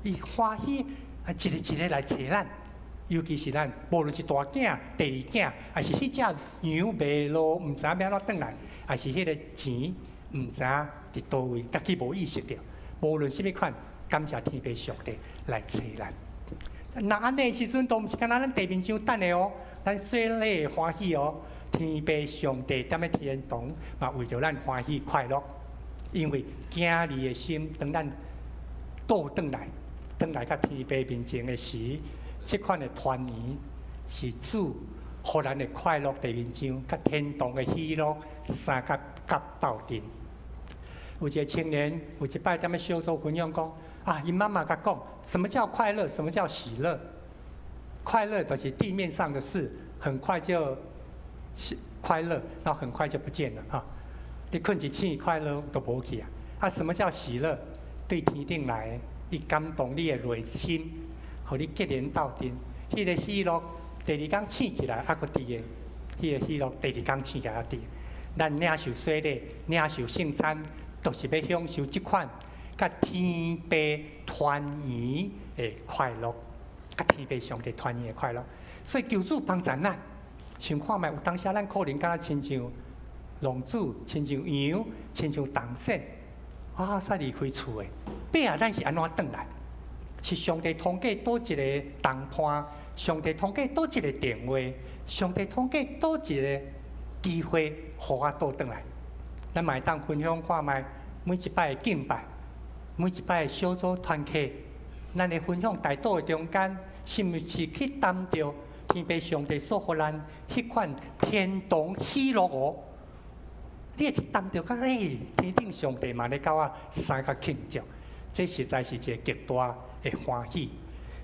C: 伊欢喜一个一个来找咱。尤其是咱，无论是大囝、第二囝，还是迄只羊卖路，毋知影要安怎转来，还是迄个钱毋知影伫倒位，家己无意识着。无论什么款，感谢天父上帝来找咱。那安尼时阵，都毋是敢若咱地面上等的哦，咱细里欢喜哦。天父上帝踮咧天堂嘛，为着咱欢喜快乐，因为囝儿的心，当咱倒转来甲天父面前的时。这款的团圆是主，互咱的快乐地面上，甲天堂的喜乐三甲夹斗阵。有一个青年，有一摆踮咧小组分享讲，因妈妈甲讲，什么叫快乐？什么叫喜乐？快乐就是地面上的事，很快就快乐，然后很快就不见了哈。你困一醒，快乐都无去啊！什么叫喜乐？对天顶来，伊感动你的内心。互你结连斗阵，迄个喜乐第二天醒起来，还佫伫个；迄个喜乐第二天醒起来还伫。咱领受洗礼，领受圣餐，都是要享受即款甲天父团圆的快乐，甲天父上帝团圆的快乐。所以求主帮助咱，想看觅有当时咱可能敢若亲像龙主，亲像羊，亲像动物，煞离开厝的，尾仔咱是安怎转来？是上帝通过倒一个谈判，上帝通过倒一个电话，上帝通过倒一个机会，互我倒转来。咱嘛会当分享看卖每一摆的敬拜，每一摆的小组团契，咱的分享带倒的中间，是毋是去谈着天父上帝所予咱迄款天堂喜乐哦？你会去谈着讲，天顶上帝嘛咧甲我三甲庆祝，这实在是一个极大的欢喜。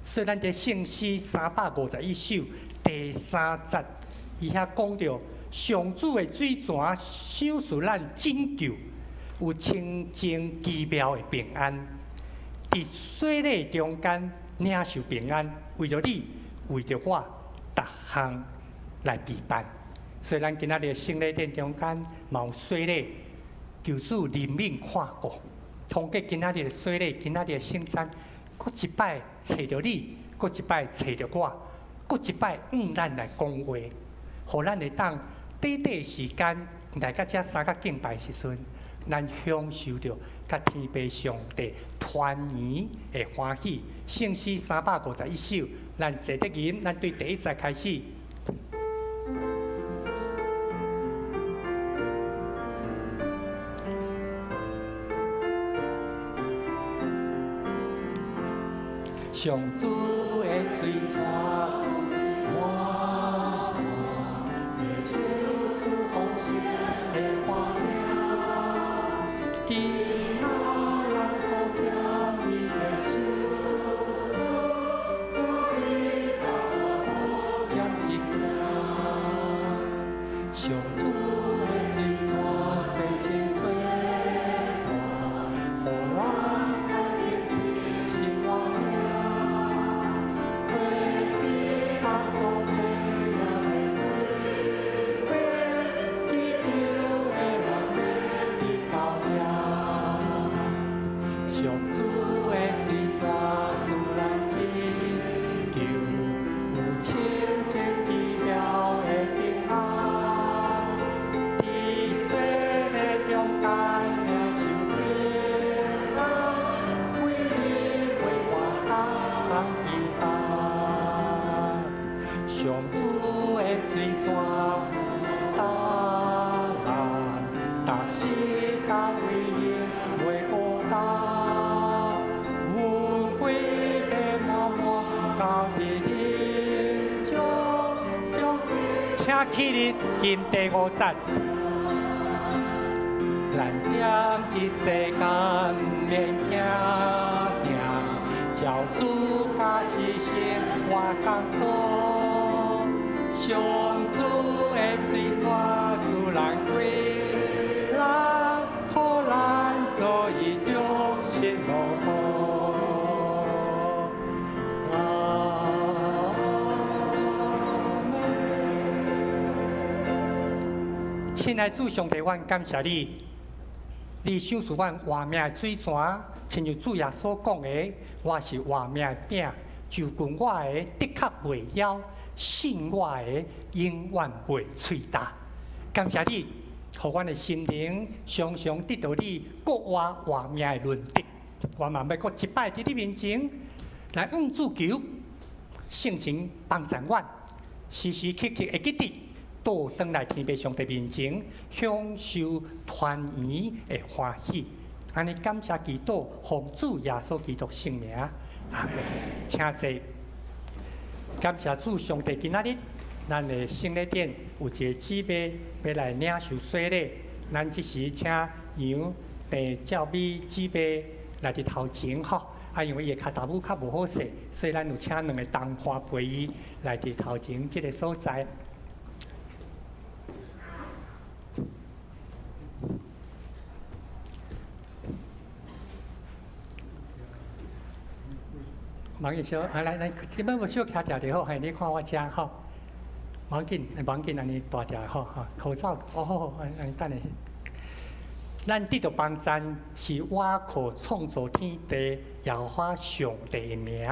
C: 所以咱伫圣诗351首第3节，伊遐讲着上主的水泉享受咱拯救，有清净奇妙的平安，伫水里中间领受平安，为着你，为着我，逐项来陪伴。所以咱今仔日圣礼殿中间嘛有水礼，求主怜悯看顾。通过今仔日的洗礼，今仔日的圣餐，搁一摆找着你，搁一摆找着我，搁一摆咱来讲话，互咱会当短短时间来到遮三角敬拜时阵，咱享受着甲天父上帝团圆的欢喜。圣诗351首，咱坐得吟，咱对第一节开始。上主的嘴唇，我的手是奉献的花苗，记那咱所听你的手势，我为大我讲一条。上主的嘴唇洗净罪过，互我看见你心望。为因为孤单，阮会的默默到地里，请起立，今第5节。咱踮这世间免惊惊，教主甲是生活工作，上主的水泉使咱归，咱互咱做伊忠心路步。亲爱的主上帝，阮感谢你。你想是阮活命的水泉，亲像主耶稣讲的，我是活命的饼，就近我的的确袂枵，信我的永远袂喙焦。感谢你，互阮的心灵常常得到你国我活命的论德。我嘛要搁一摆伫你面前来向主求，圣神帮助阮，时时刻刻会记得。倒转来天父上帝面前，享受团圆的欢喜。安尼感谢基督，奉主耶稣基督圣名，阿门。请坐。感谢主上帝，今仔日咱的圣礼典有一个姊妹要来领受洗礼，咱即时请杨地教美姊妹来伫头前吼。因为伊的脚踏舞较无好势，所以咱有请2个同伴陪伊来伫头前即个所在。忙一小，来，基本无小徛条就好，嘿，你看我遮吼，忙紧，安尼大条吼，口罩，安尼等下。咱得到帮赞是我靠创造天地、耶和华上帝的名。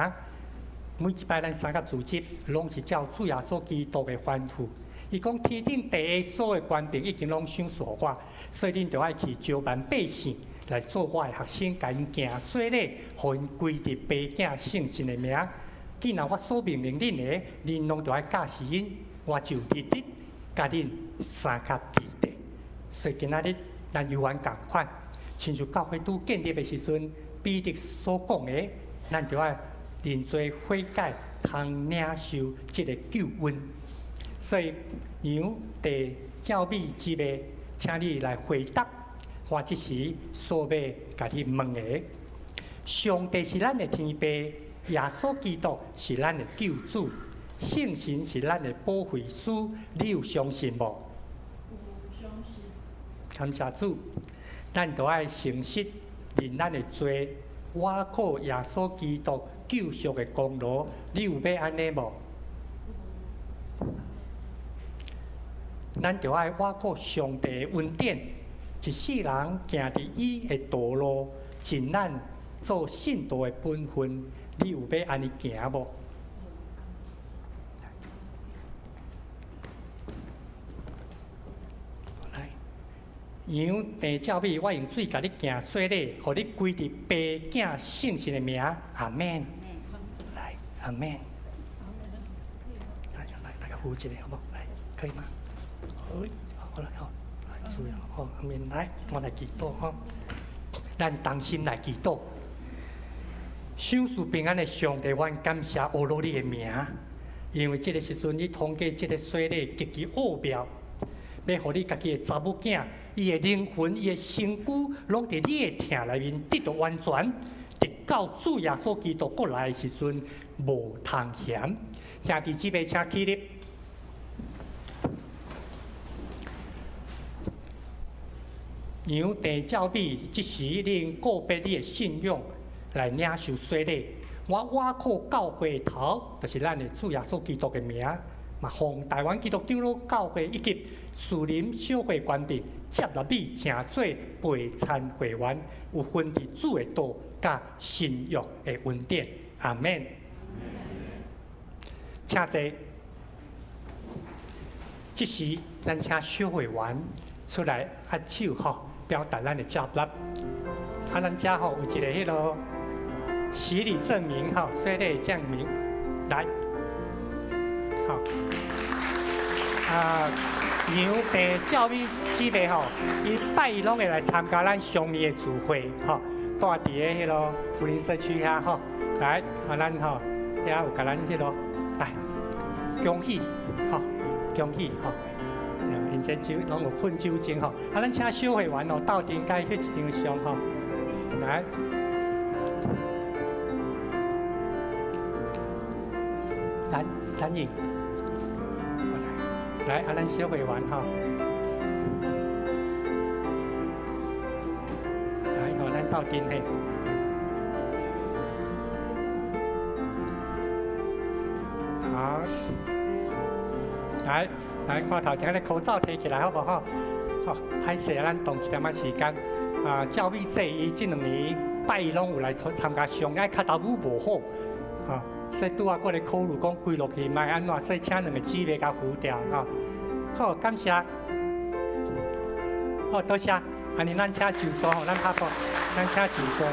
C: 每一摆咱三甲组织，拢是照主耶稣基督的吩咐。伊讲天顶地下所有权柄已经拢赏赐我，所以恁着爱去招办百姓。来做我的学生，甲因行洗礼，互因归伫爸囝圣神的名。既然我所命令恁的，恁拢着爱教示因，我就日日甲恁三甲地地。所以今仔日咱犹原共款，亲像教会拄建立的时阵，彼得所讲的，咱着爱认做悔改，通领受即个救恩。所以杨地教美姊妹，请你来回答。我即时所要甲你问的，上帝是咱的天父，耶稣基督是咱的救主，圣神是咱的保惠师，你有相信无？有相信。感谢主，咱都爱诚实认咱的罪，我靠耶稣基督救赎的功劳，你有要安尼无？咱就爱我靠上帝的恩典。一世人行伫伊的道路，尽咱做信徒的本分，你有要安尼行无？来，杨地教美，我用水甲你行洗礼，互你归伫爸囝圣神的名，阿免。来，阿免。来，大家扶一下好不好？来，可以吗？好了，好。主要吼，面来，我来祈祷吼。咱同心来祈祷，享受平安的上帝，阮感谢阿罗你的名，因为这个时阵你通过这个洗礼极其奥妙，要互你家己的查某囝，伊的灵魂、伊的身躯，拢伫你的疼内面得到完全，直到主耶稣基督过来的时阵无通嫌。兄弟姊妹，请起立。杨地教美，即时恁告别你的信仰来领受洗礼。我靠教会头，就是咱的主耶稣基督的名，嘛奉台湾基督长老教会以及树林小会官兵接纳你行做陪参会员，有分伫主的道甲信约的恩典。阿免。请坐。即时咱请小会员出来握手吼。表达咱的接纳，咱遮吼有一个迄落洗礼证明吼，洗礼证明，来，好，杨白教育姊妹吼，伊拜一拢会来参加咱乡里的聚会吼，住伫个迄落福林社区遐吼，来啊咱吼遐有甲咱迄落来恭喜吼，恭喜吼。因这酒拢有喷酒精吼，啊，咱请小会员哦，斗阵解迄一张相吼，来，咱赢，来，啊，咱小会员吼，来，吼，咱斗阵嘿，好，来。来看头前个口罩摕起来好不好？好，歹势啊，咱动一点仔时间。啊，教育节伊这2年拜一拢有来参加上，爱脚头舞无好，哈，所以拄啊，过来考虑讲归落去卖安怎，所以请2个姊妹甲扶掉哈。好，感谢。好，多谢。安尼咱请就座吼，咱拍波，咱请就座。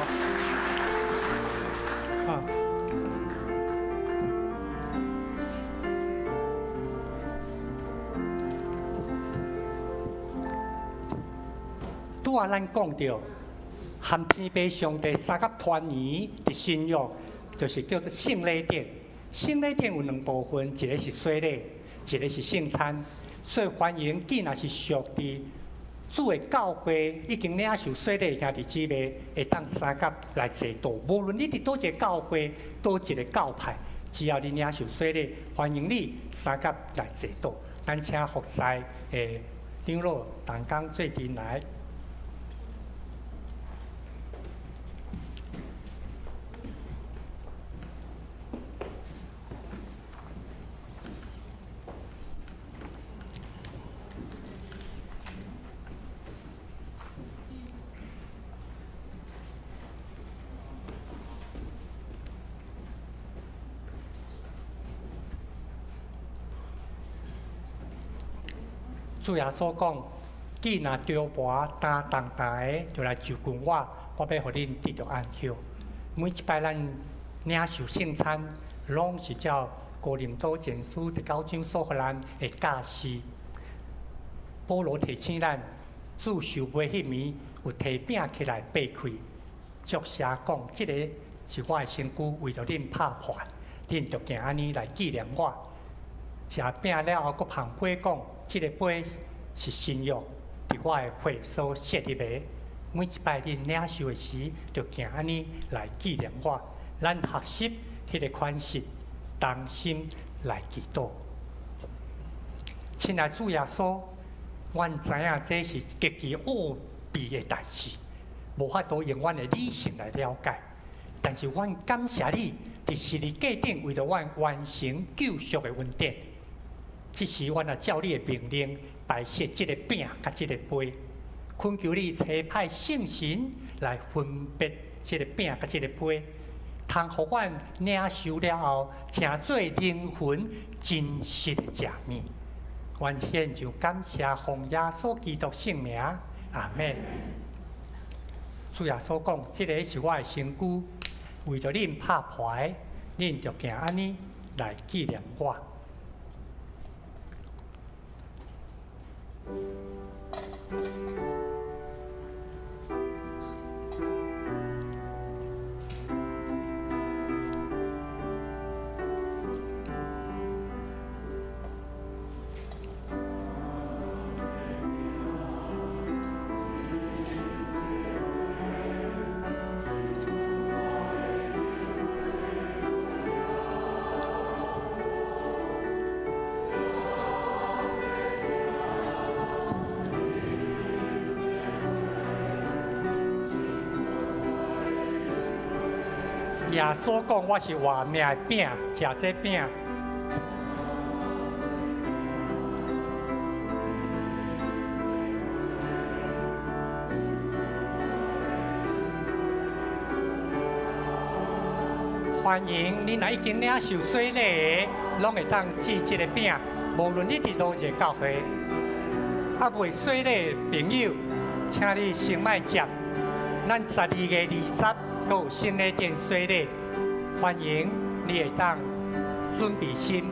C: 好。拄啊，咱讲到含天父上帝三甲团圆的信仰，就是叫做圣礼典。圣礼典有2部分，一个是洗礼，一个是圣餐。所以欢迎既若是属伫主的教会已经领受洗礼的兄弟姊妹，会当三甲来坐道。无论你伫倒一个教会、倒一个教派，只要你领受洗礼，欢迎你三甲来坐道。咱请服侍的长老同工做阵来。主耶稣讲，既若着跋担重担的，就来就近我，我要互恁得着安息。每一摆咱领受圣餐，拢是照哥林多前书19章所互咱的教示。保罗提醒咱，主受杯迄暝有摕饼起来掰开，作写讲，即个是我的身躯，为着恁拍破，恁着行安尼来纪念我。食饼了后，佫旁杯讲。这个杯是新约，伫我的血所设立的。每一摆恁领受的时，就行安尼来纪念我。咱学习迄个款式，同心来祈祷。亲爱主耶稣，阮知影这是极其奥秘的代志，无法度用阮的理性来了解。但是阮感谢你，伫十字架顶为着阮完成救赎的恩典。即时，阮也照你的命令摆设即个饼甲即个杯，恳求你差派圣神来分别即个饼甲即个杯，通互阮领受了后，成做灵魂真实的食物。阮献上感谢，奉耶稣基督圣名，阿门。主耶稣讲，即个是我的身躯，为着恁拍破，恁着行安尼来纪念我。耶稣讲，我是活命的饼，食这饼。欢迎你若已经领受洗礼，拢会当吃这个饼。无论你伫倒一个教会，啊未洗礼的朋友，请你先莫接。咱12月20。都有圣礼典洗礼，欢迎你会当准备心。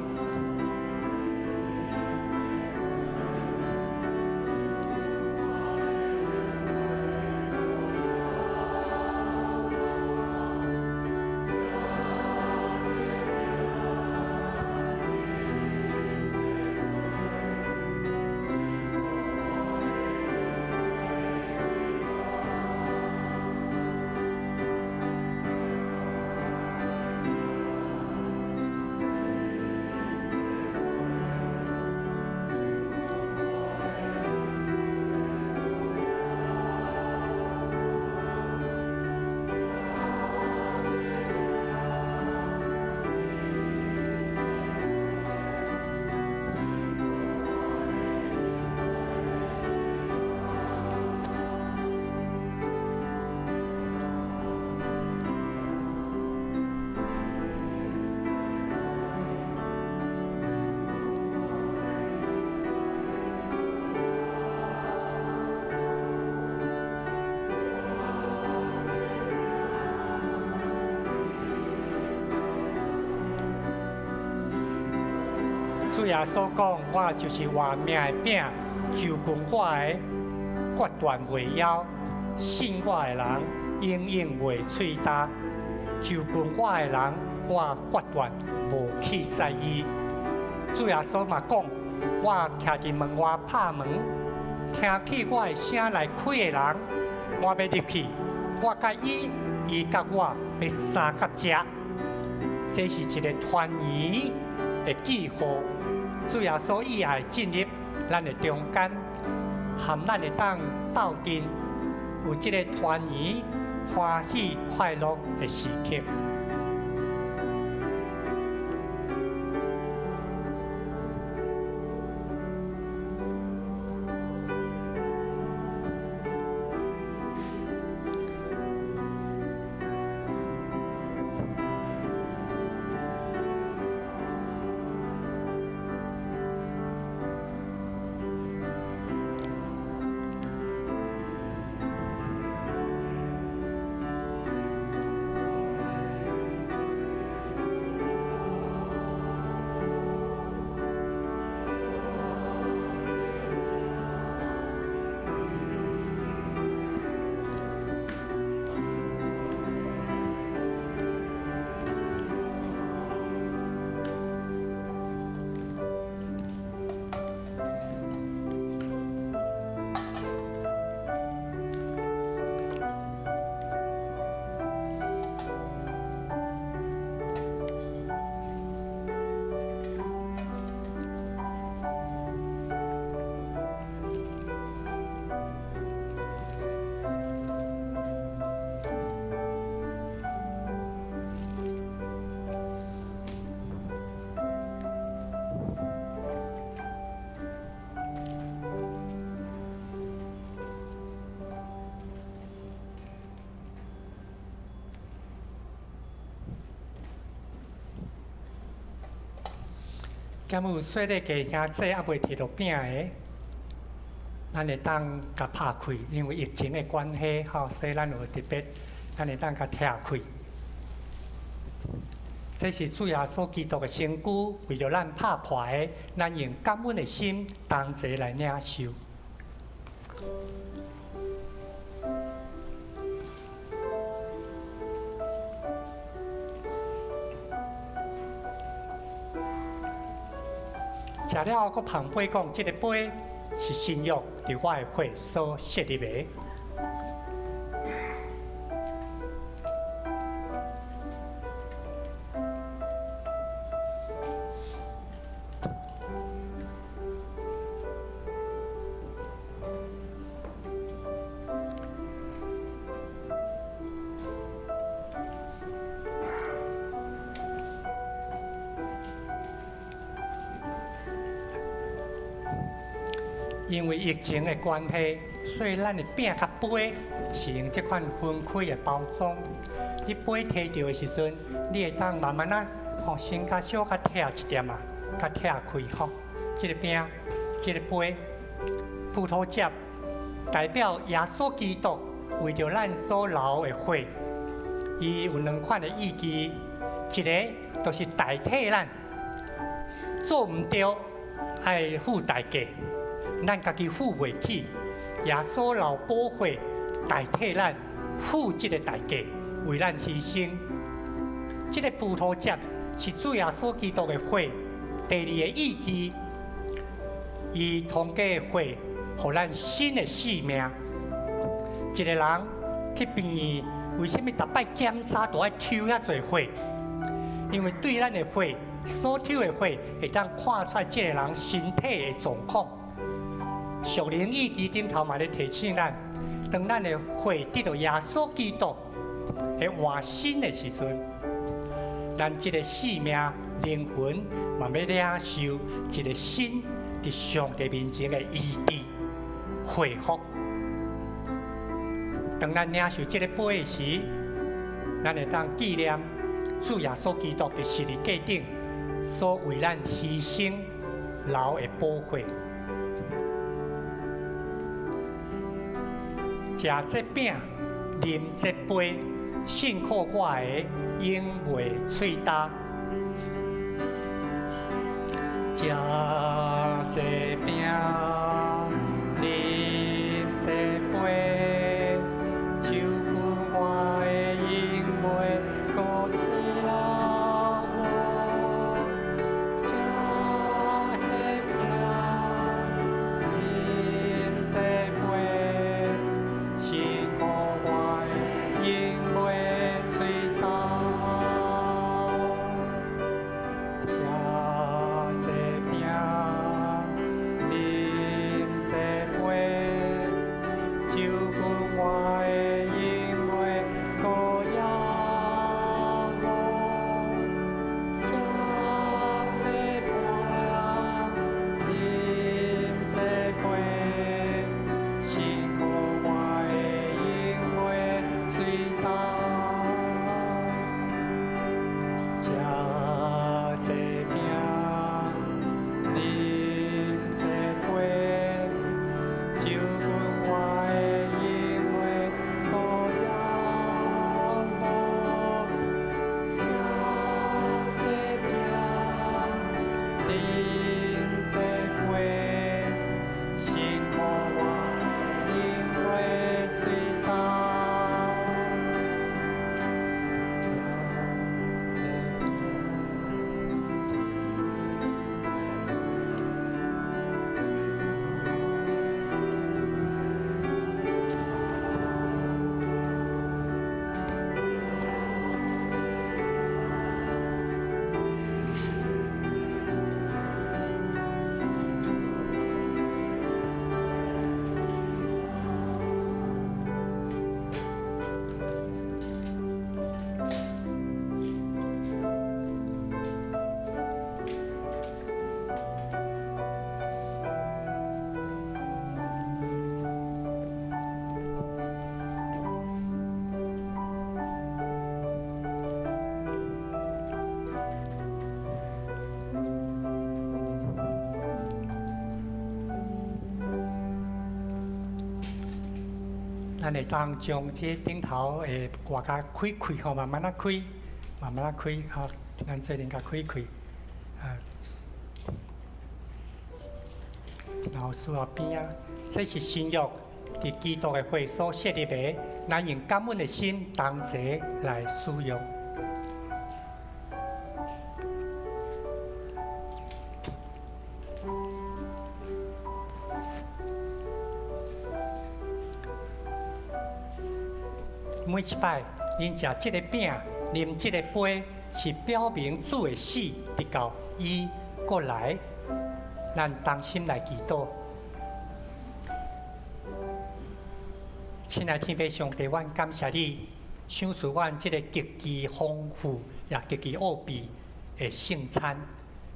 C: 主耶稣讲，我就是活命的饼，就跟我的决断袂枵，信我的人永远袂喙焦，就跟我的人，我决断无去使伊。主耶稣嘛讲，我徛伫门外拍门，听起我的声来开的人，我要入去，我甲伊，伊甲我要三角食。这是一个团圆的记号。主耶稣以爱进入咱的中间，含咱会当斗阵，有这个团圆、欢喜、快乐的时刻。敢有细个家兄弟还未摕到饼的，咱会当甲拍开，因为疫情的关系，所以咱有特别，咱会当甲拆开。这是主耶稣基督的身躯，为着咱拍破的，咱用感恩的心，同齐来领受。食了后，佫旁杯讲，这个杯是新约伫我的血所设立的。因为疫情的关系，所以咱的饼甲杯是用这款分开的包装。你杯摕到的时阵，你会当慢慢啊，先甲小甲拆一点啊，甲拆开吼。这个饼，这个杯，葡萄汁代表耶稣基督为着咱所流的血，伊有两款的意义，一个就是代替咱做唔对，爱付代价。咱家己付袂起，耶稣流宝血代替咱付这个代价，为咱牺牲。这个葡萄汁是主耶稣基督的血，第二个意义，伊通过的血，互咱新的生命。一个人去病院，为什么逐摆检查都爱抽遐侪血？因为对咱的血所抽的血，会当看出来这个人身体的状况。属灵意义顶头嘛咧提醒咱，当咱的血得到耶稣基督的换新的时阵，咱这个生命灵魂嘛要领受一个新伫上帝面前的医治恢复。当咱领受这个杯的时，咱会当纪念主耶稣基督伫十字架顶所为咱牺牲流的宝血。食这饼，啉这杯，信靠我的，永袂喙焦。食这饼，啉这杯，酒君我的饮袂过吃我。食这饼，啉这杯，是故我的饮袂醉倒。食这饼，啉这杯，酒君我的饮袂过邀我。食这饼，啉这杯，是故我的饮袂醉倒。食这饼，啉这杯，酒君我的饮袂过邀我。食这饼，啉这杯，是故我饮袂醉倒。食这饼。咱会当将这顶头的外甲开开吼，慢慢啊开，慢慢啊开，吼，咱做阵甲开开，啊，然后输到边啊，这是新约伫基督的会所设立的，咱用感恩的心同齐来使用。每一摆，恁食即个饼，啉即个杯，是表明主的死，直到伊过来。咱同心来祈祷。亲爱天父上帝，阮感谢你，赏赐阮即个极其丰富也极其奥秘的圣餐，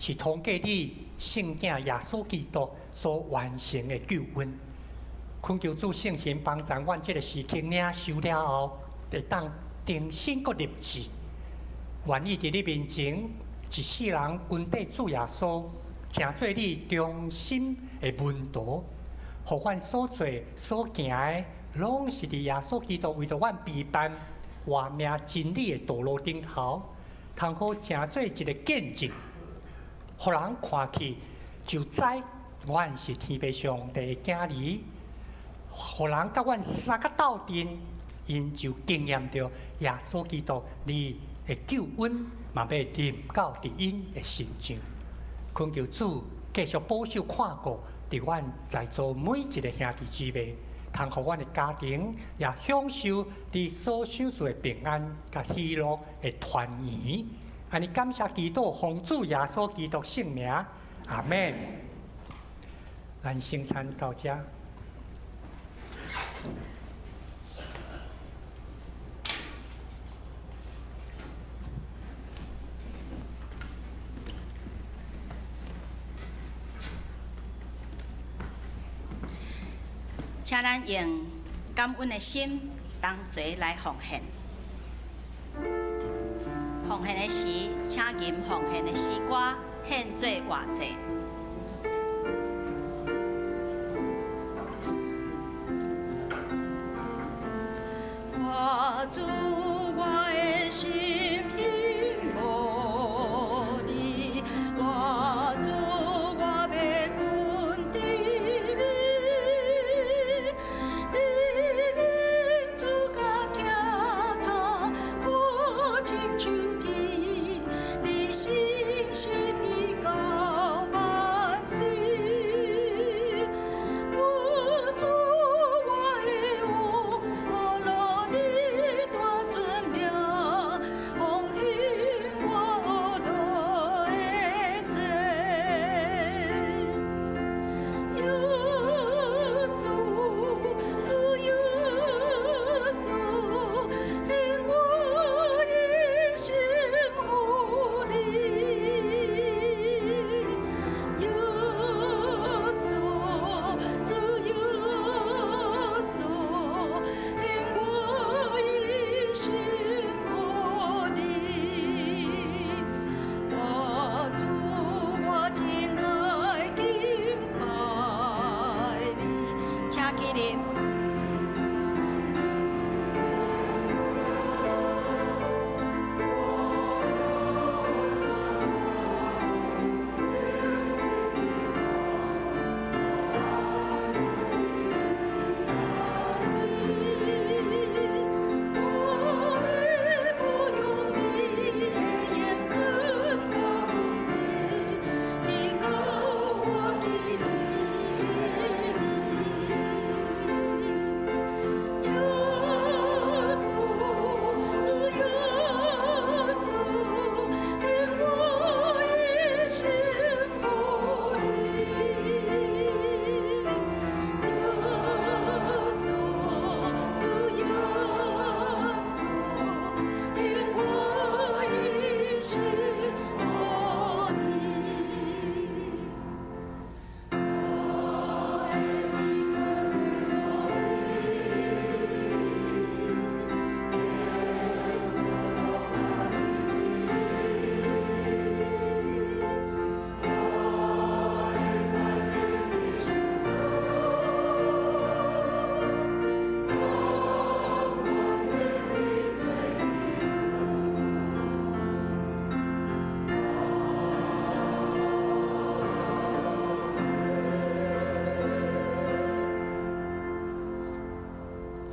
C: 是通过你圣子耶稣基督所完成的救恩。恳求主圣神帮助阮即个时刻领受了后，会当定心搁立志，愿意伫你面前一世人跟缀主耶稣，成做你忠心的门徒，互阮所做所行的，拢是伫耶稣基督为着阮备办活命真理的道路顶头，通好成做一个见证，互人看去就知阮是天父上帝的囝儿。互人甲阮三个斗阵，因就经验着耶稣基督你的救恩，嘛要临到伫因的身上。恳求主继续保守看顾伫阮在座每一个兄弟姊妹，通互阮的家庭也享受你所享受的平安甲喜乐的团圆。安尼感谢基督奉主耶稣基督圣名，阿门。咱圣餐到这。
B: 请咱用感恩的心同齐来奉献。奉献的时，请吟奉献的诗歌，献做活祭。我主，我的心仰慕你，我主。请起立。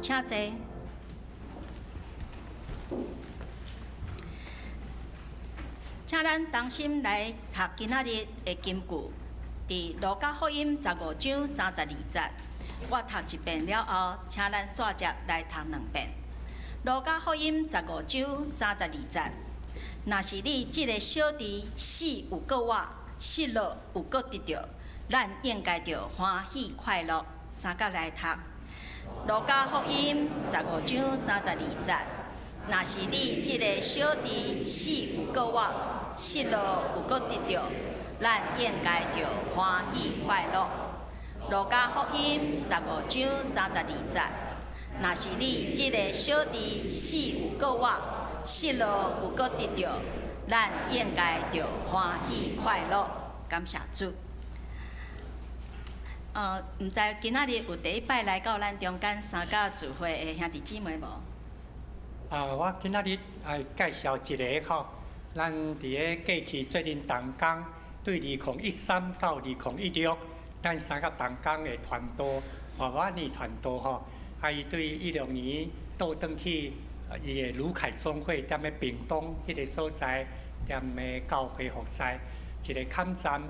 B: 请坐。请咱同心来读今仔日的金句，伫路加福音15章32节。我读一遍了后，请咱煞接来读2遍。路加福音15章32节。若是你即个小弟死有够活，失落有够得着，咱应该着欢喜快乐。三甲来读。路加福音15章32节。若是你即个小弟死有够活，失落有够得着，咱应该着欢喜快乐。路加福音15章32节。若是你即个小弟死有够活，失落有够得着，咱应该着欢喜快乐。感谢主。毋知今仔日有第一摆来到咱中间参加聚会的兄弟姊妹无？
C: 我今仔日介绍一个吼，咱伫个过去最近动工对2013到2016，咱三个动工的团队，我呢团队吼，伊对16年倒转去伊的卢凯总会踮咧屏东迄个所在踮咧教会服侍，一个坎站。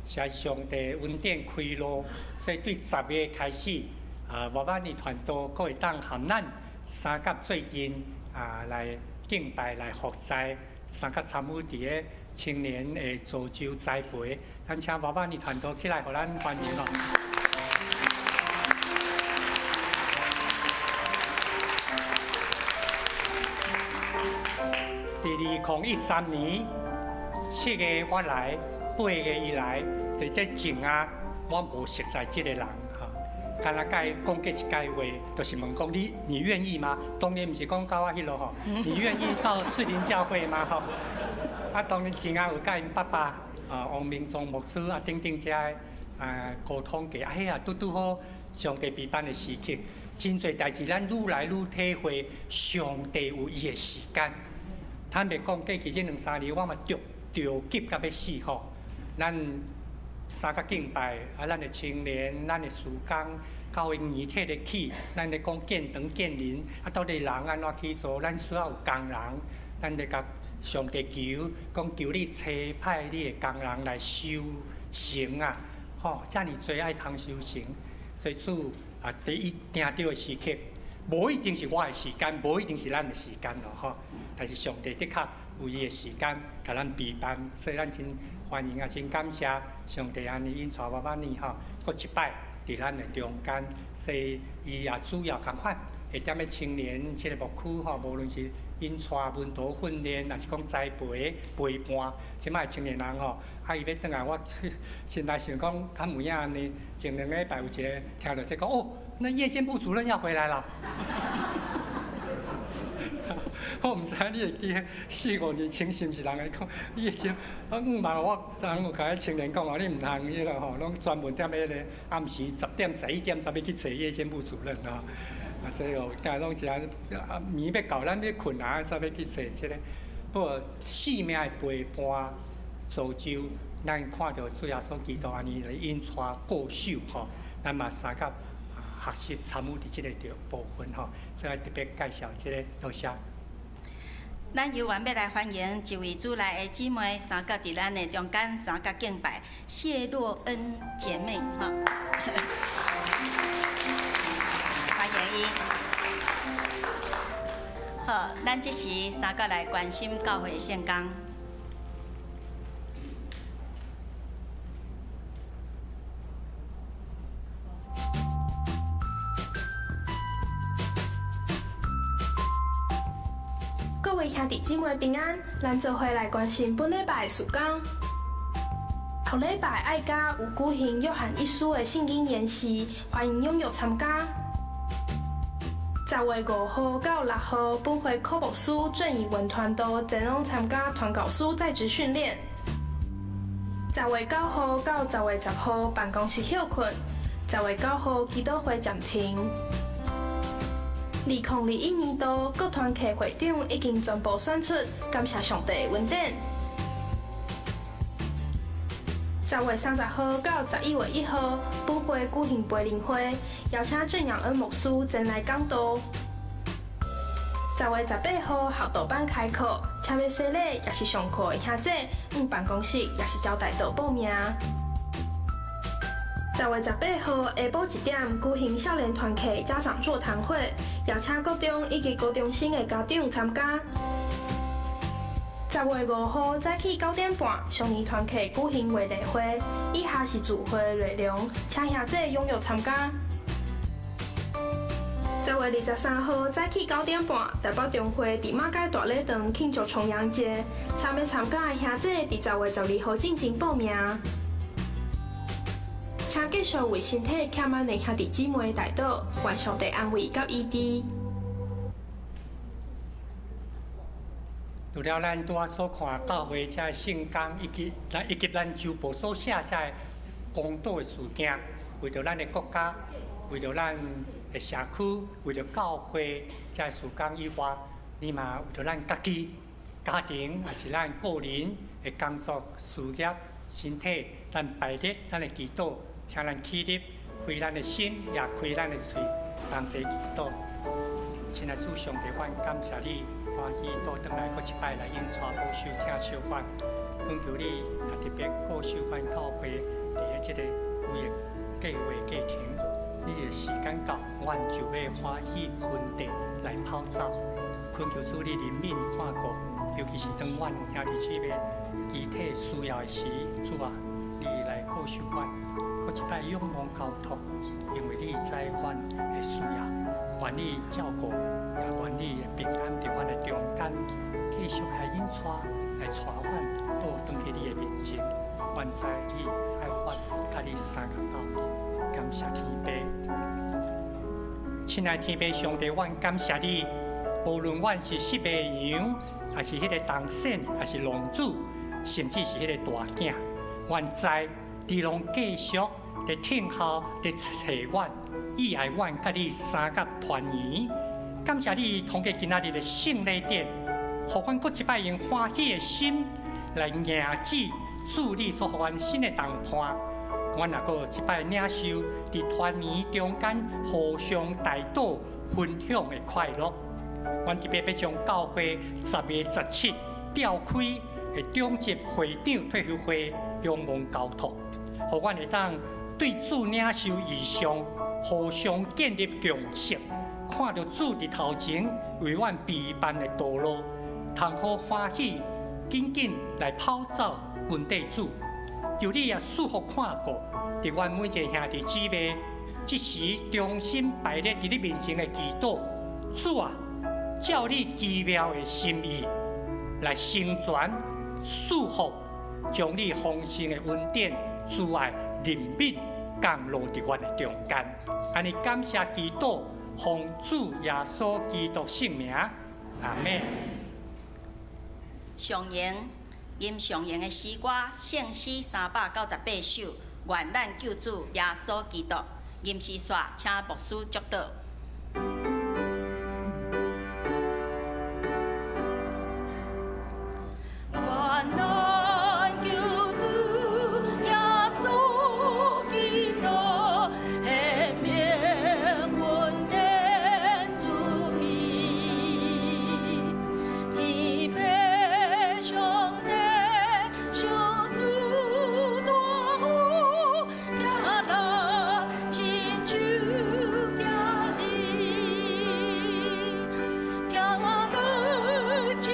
C: 是上帝恩典开路，所以对10月开始，我呢团队佫会当含咱三甲最近来敬拜来服侍，三甲参与伫个青年的造就栽培，咱请我呢团队起来，互咱欢迎哦。伫2013年7月我来。8月以来，伫这前啊，我无熟悉即个人哈。敢若甲伊讲过一句话，就是问讲你愿意吗？当然毋是讲到我迄落吼，你愿意到士林教会吗？吼。当然前啊有甲因爸爸王明忠牧师等等遮沟通过，哎呀，拄好上帝备办的时刻，真侪代志咱愈来愈体会上帝有伊的时间。坦白讲，过去这2-3年，我嘛着急到要死吼。咱三甲敬拜咱的青年，咱的事工，到位年体的起，咱咧讲建堂建人，到底人安怎去做？咱需要有工人，咱咧甲上帝求，讲求你差派你的工人来修成啊！吼，遮尔多爱通修成，所以主第一定到的时刻，无一定是我的时间，无一定是咱的时间咯，吼。但是上帝的确有伊的时间，甲咱备办，所以咱真欢迎啊，真感谢上帝安尼引带我呢吼，搁一摆伫咱的中间，所以伊也主要共款，会踮咧青年即个牧区吼，无论是引带门徒训练，也是讲栽培陪伴，即摆青年人吼，伊要转来，我现在想讲，他有影安尼，前2个礼拜有一个听到这讲，哦，那夜间部主任要回来了。我毋知你会记4、5年前是毋是人来讲，你会讲5万我有甲迄青年讲话，你毋通迄个吼，拢专门踮迄个暗时10点、11点才要去找夜间部主任啊。啊，这哦，今日拢是暝要到，咱要困啊，才要去找即个。不过性命的陪伴，造就咱看到主耶稣基督安尼来引带过手吼，咱嘛三甲学习参与伫即个部分吼，所以特别介绍即个，多谢。
B: 咱由原要来欢迎一位主内的姊妹，三甲伫咱的中间，三甲敬拜谢若恩姐妹哈，欢迎伊。好，咱即时三甲来关心教会圣工。
D: 各位兄弟姊妹平安，咱做伙来关心本礼拜的事工。后礼拜爱家有举行约翰一书的圣经研习，欢迎踊跃参加。10月5号到6号，本会科牧师郑义文团队前往参加团教师在职训练。10月9号到10月10号，办公室休困。10月9号，基督会暂停。2021年度各团契会长已经全部选出，感谢上帝的恩典。10月30号到11月1号，本会举行培灵会，邀请郑扬恩牧师前来讲道。10月18号校道班开课，请要洗礼也是上课的兄弟，办公室也是招待到报名。10月18号下晡1点举行少年团契家长座谈会，邀请国中以及高中生的家长参加。10月5号早起9点半，少年团契举行话题会，以下是聚会内容，请兄弟踊跃参加。10月23号早起9点半，台北中会伫马街大礼堂庆祝重阳节，请要参加的兄弟伫10月12号进行报名。请继续为身体欠满的兄弟姊妹代祷，愿上帝安慰甲医治。
C: 除了咱拄仔所看教会遮圣工以及咱周报所写遮公道的事件，为着咱的国家，为着咱的社区，为着教会遮事工以外，你嘛为着咱家己、家庭，也是咱个人的工作、事业、身体，咱排列咱的祈祷。请咱起立，开咱的心，也开咱的嘴，同齐祈祷。亲爱的主上帝，阮感谢你，欢喜倒转来，搁一摆来引带保守请小阮，恳求你也特别保守阮教会伫个即个有个计划过程。你个时间到，阮就要欢喜稳定来跑走。恳求主你怜悯看顾，尤其是当阮有兄弟姊妹遗体需要的时，主啊，你来保守阮。搁一摆仰望交托，因为你知阮的需要，愿你照顾，也愿你平安伫阮的中间，继续来引带，来带阮倒转去你的面前。愿在你爱阮，甲你三个到底，感谢天父。亲爱天父上帝，阮感谢你，无论阮是失败羊，还是迄个童婶，还是龙主，甚至是迄个大囝，愿在。你拢继续伫听候，伫找阮，意爱阮甲你三甲团圆。感谢你通过今仔日的圣礼典，互阮搁一摆用欢喜的心来迎接主你所互阮新的同伴。阮也搁一摆领受伫团圆中间互相带祷分享的快乐。阮特别要将教会10月17召开的中级会长退休会仰望交托。互阮会当对主领受异象，互相建立共识，看到主伫头前为阮备办的道路，通好欢喜，紧紧来跑走问地主。求你也赐福看顾，伫阮每一个兄弟姊妹，即时忠心排列伫你面前的祈祷。主啊，照你奇妙的心意来成全赐福，将你丰盛的恩典。主爱怜悯降落伫阮的中间，安尼感谢基督，奉主耶稣基督圣名，阿妹。
B: 上言因上言的诗歌圣诗398首，愿咱救主耶稣基督。吟诗煞，请牧师祝祷。愿咱救主耶稣基督，下命运天主名，天父上帝上主大有，行人亲像行人，行人亲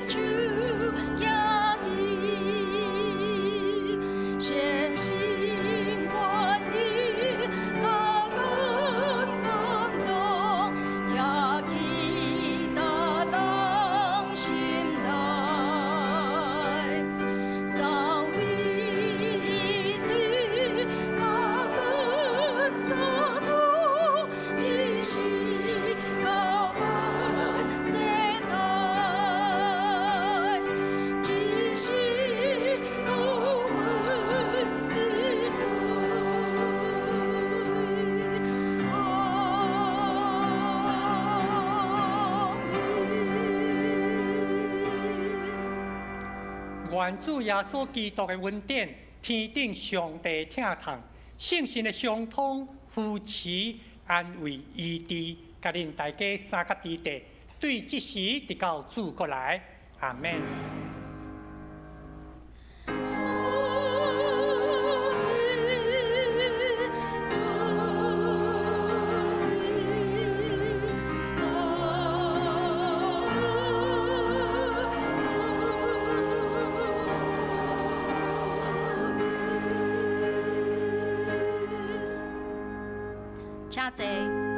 B: 像。先心愿意，甲人感动，也记在人心内。三位一体，甲人相通，一时到万世代，一时到万世代。
C: 愿主耶稣基督的恩典、天顶上帝疼痛、圣神的相通、扶持、安慰、医治，甲恁大家三甲之地，对即时直到主过来，阿门。
B: 请坐。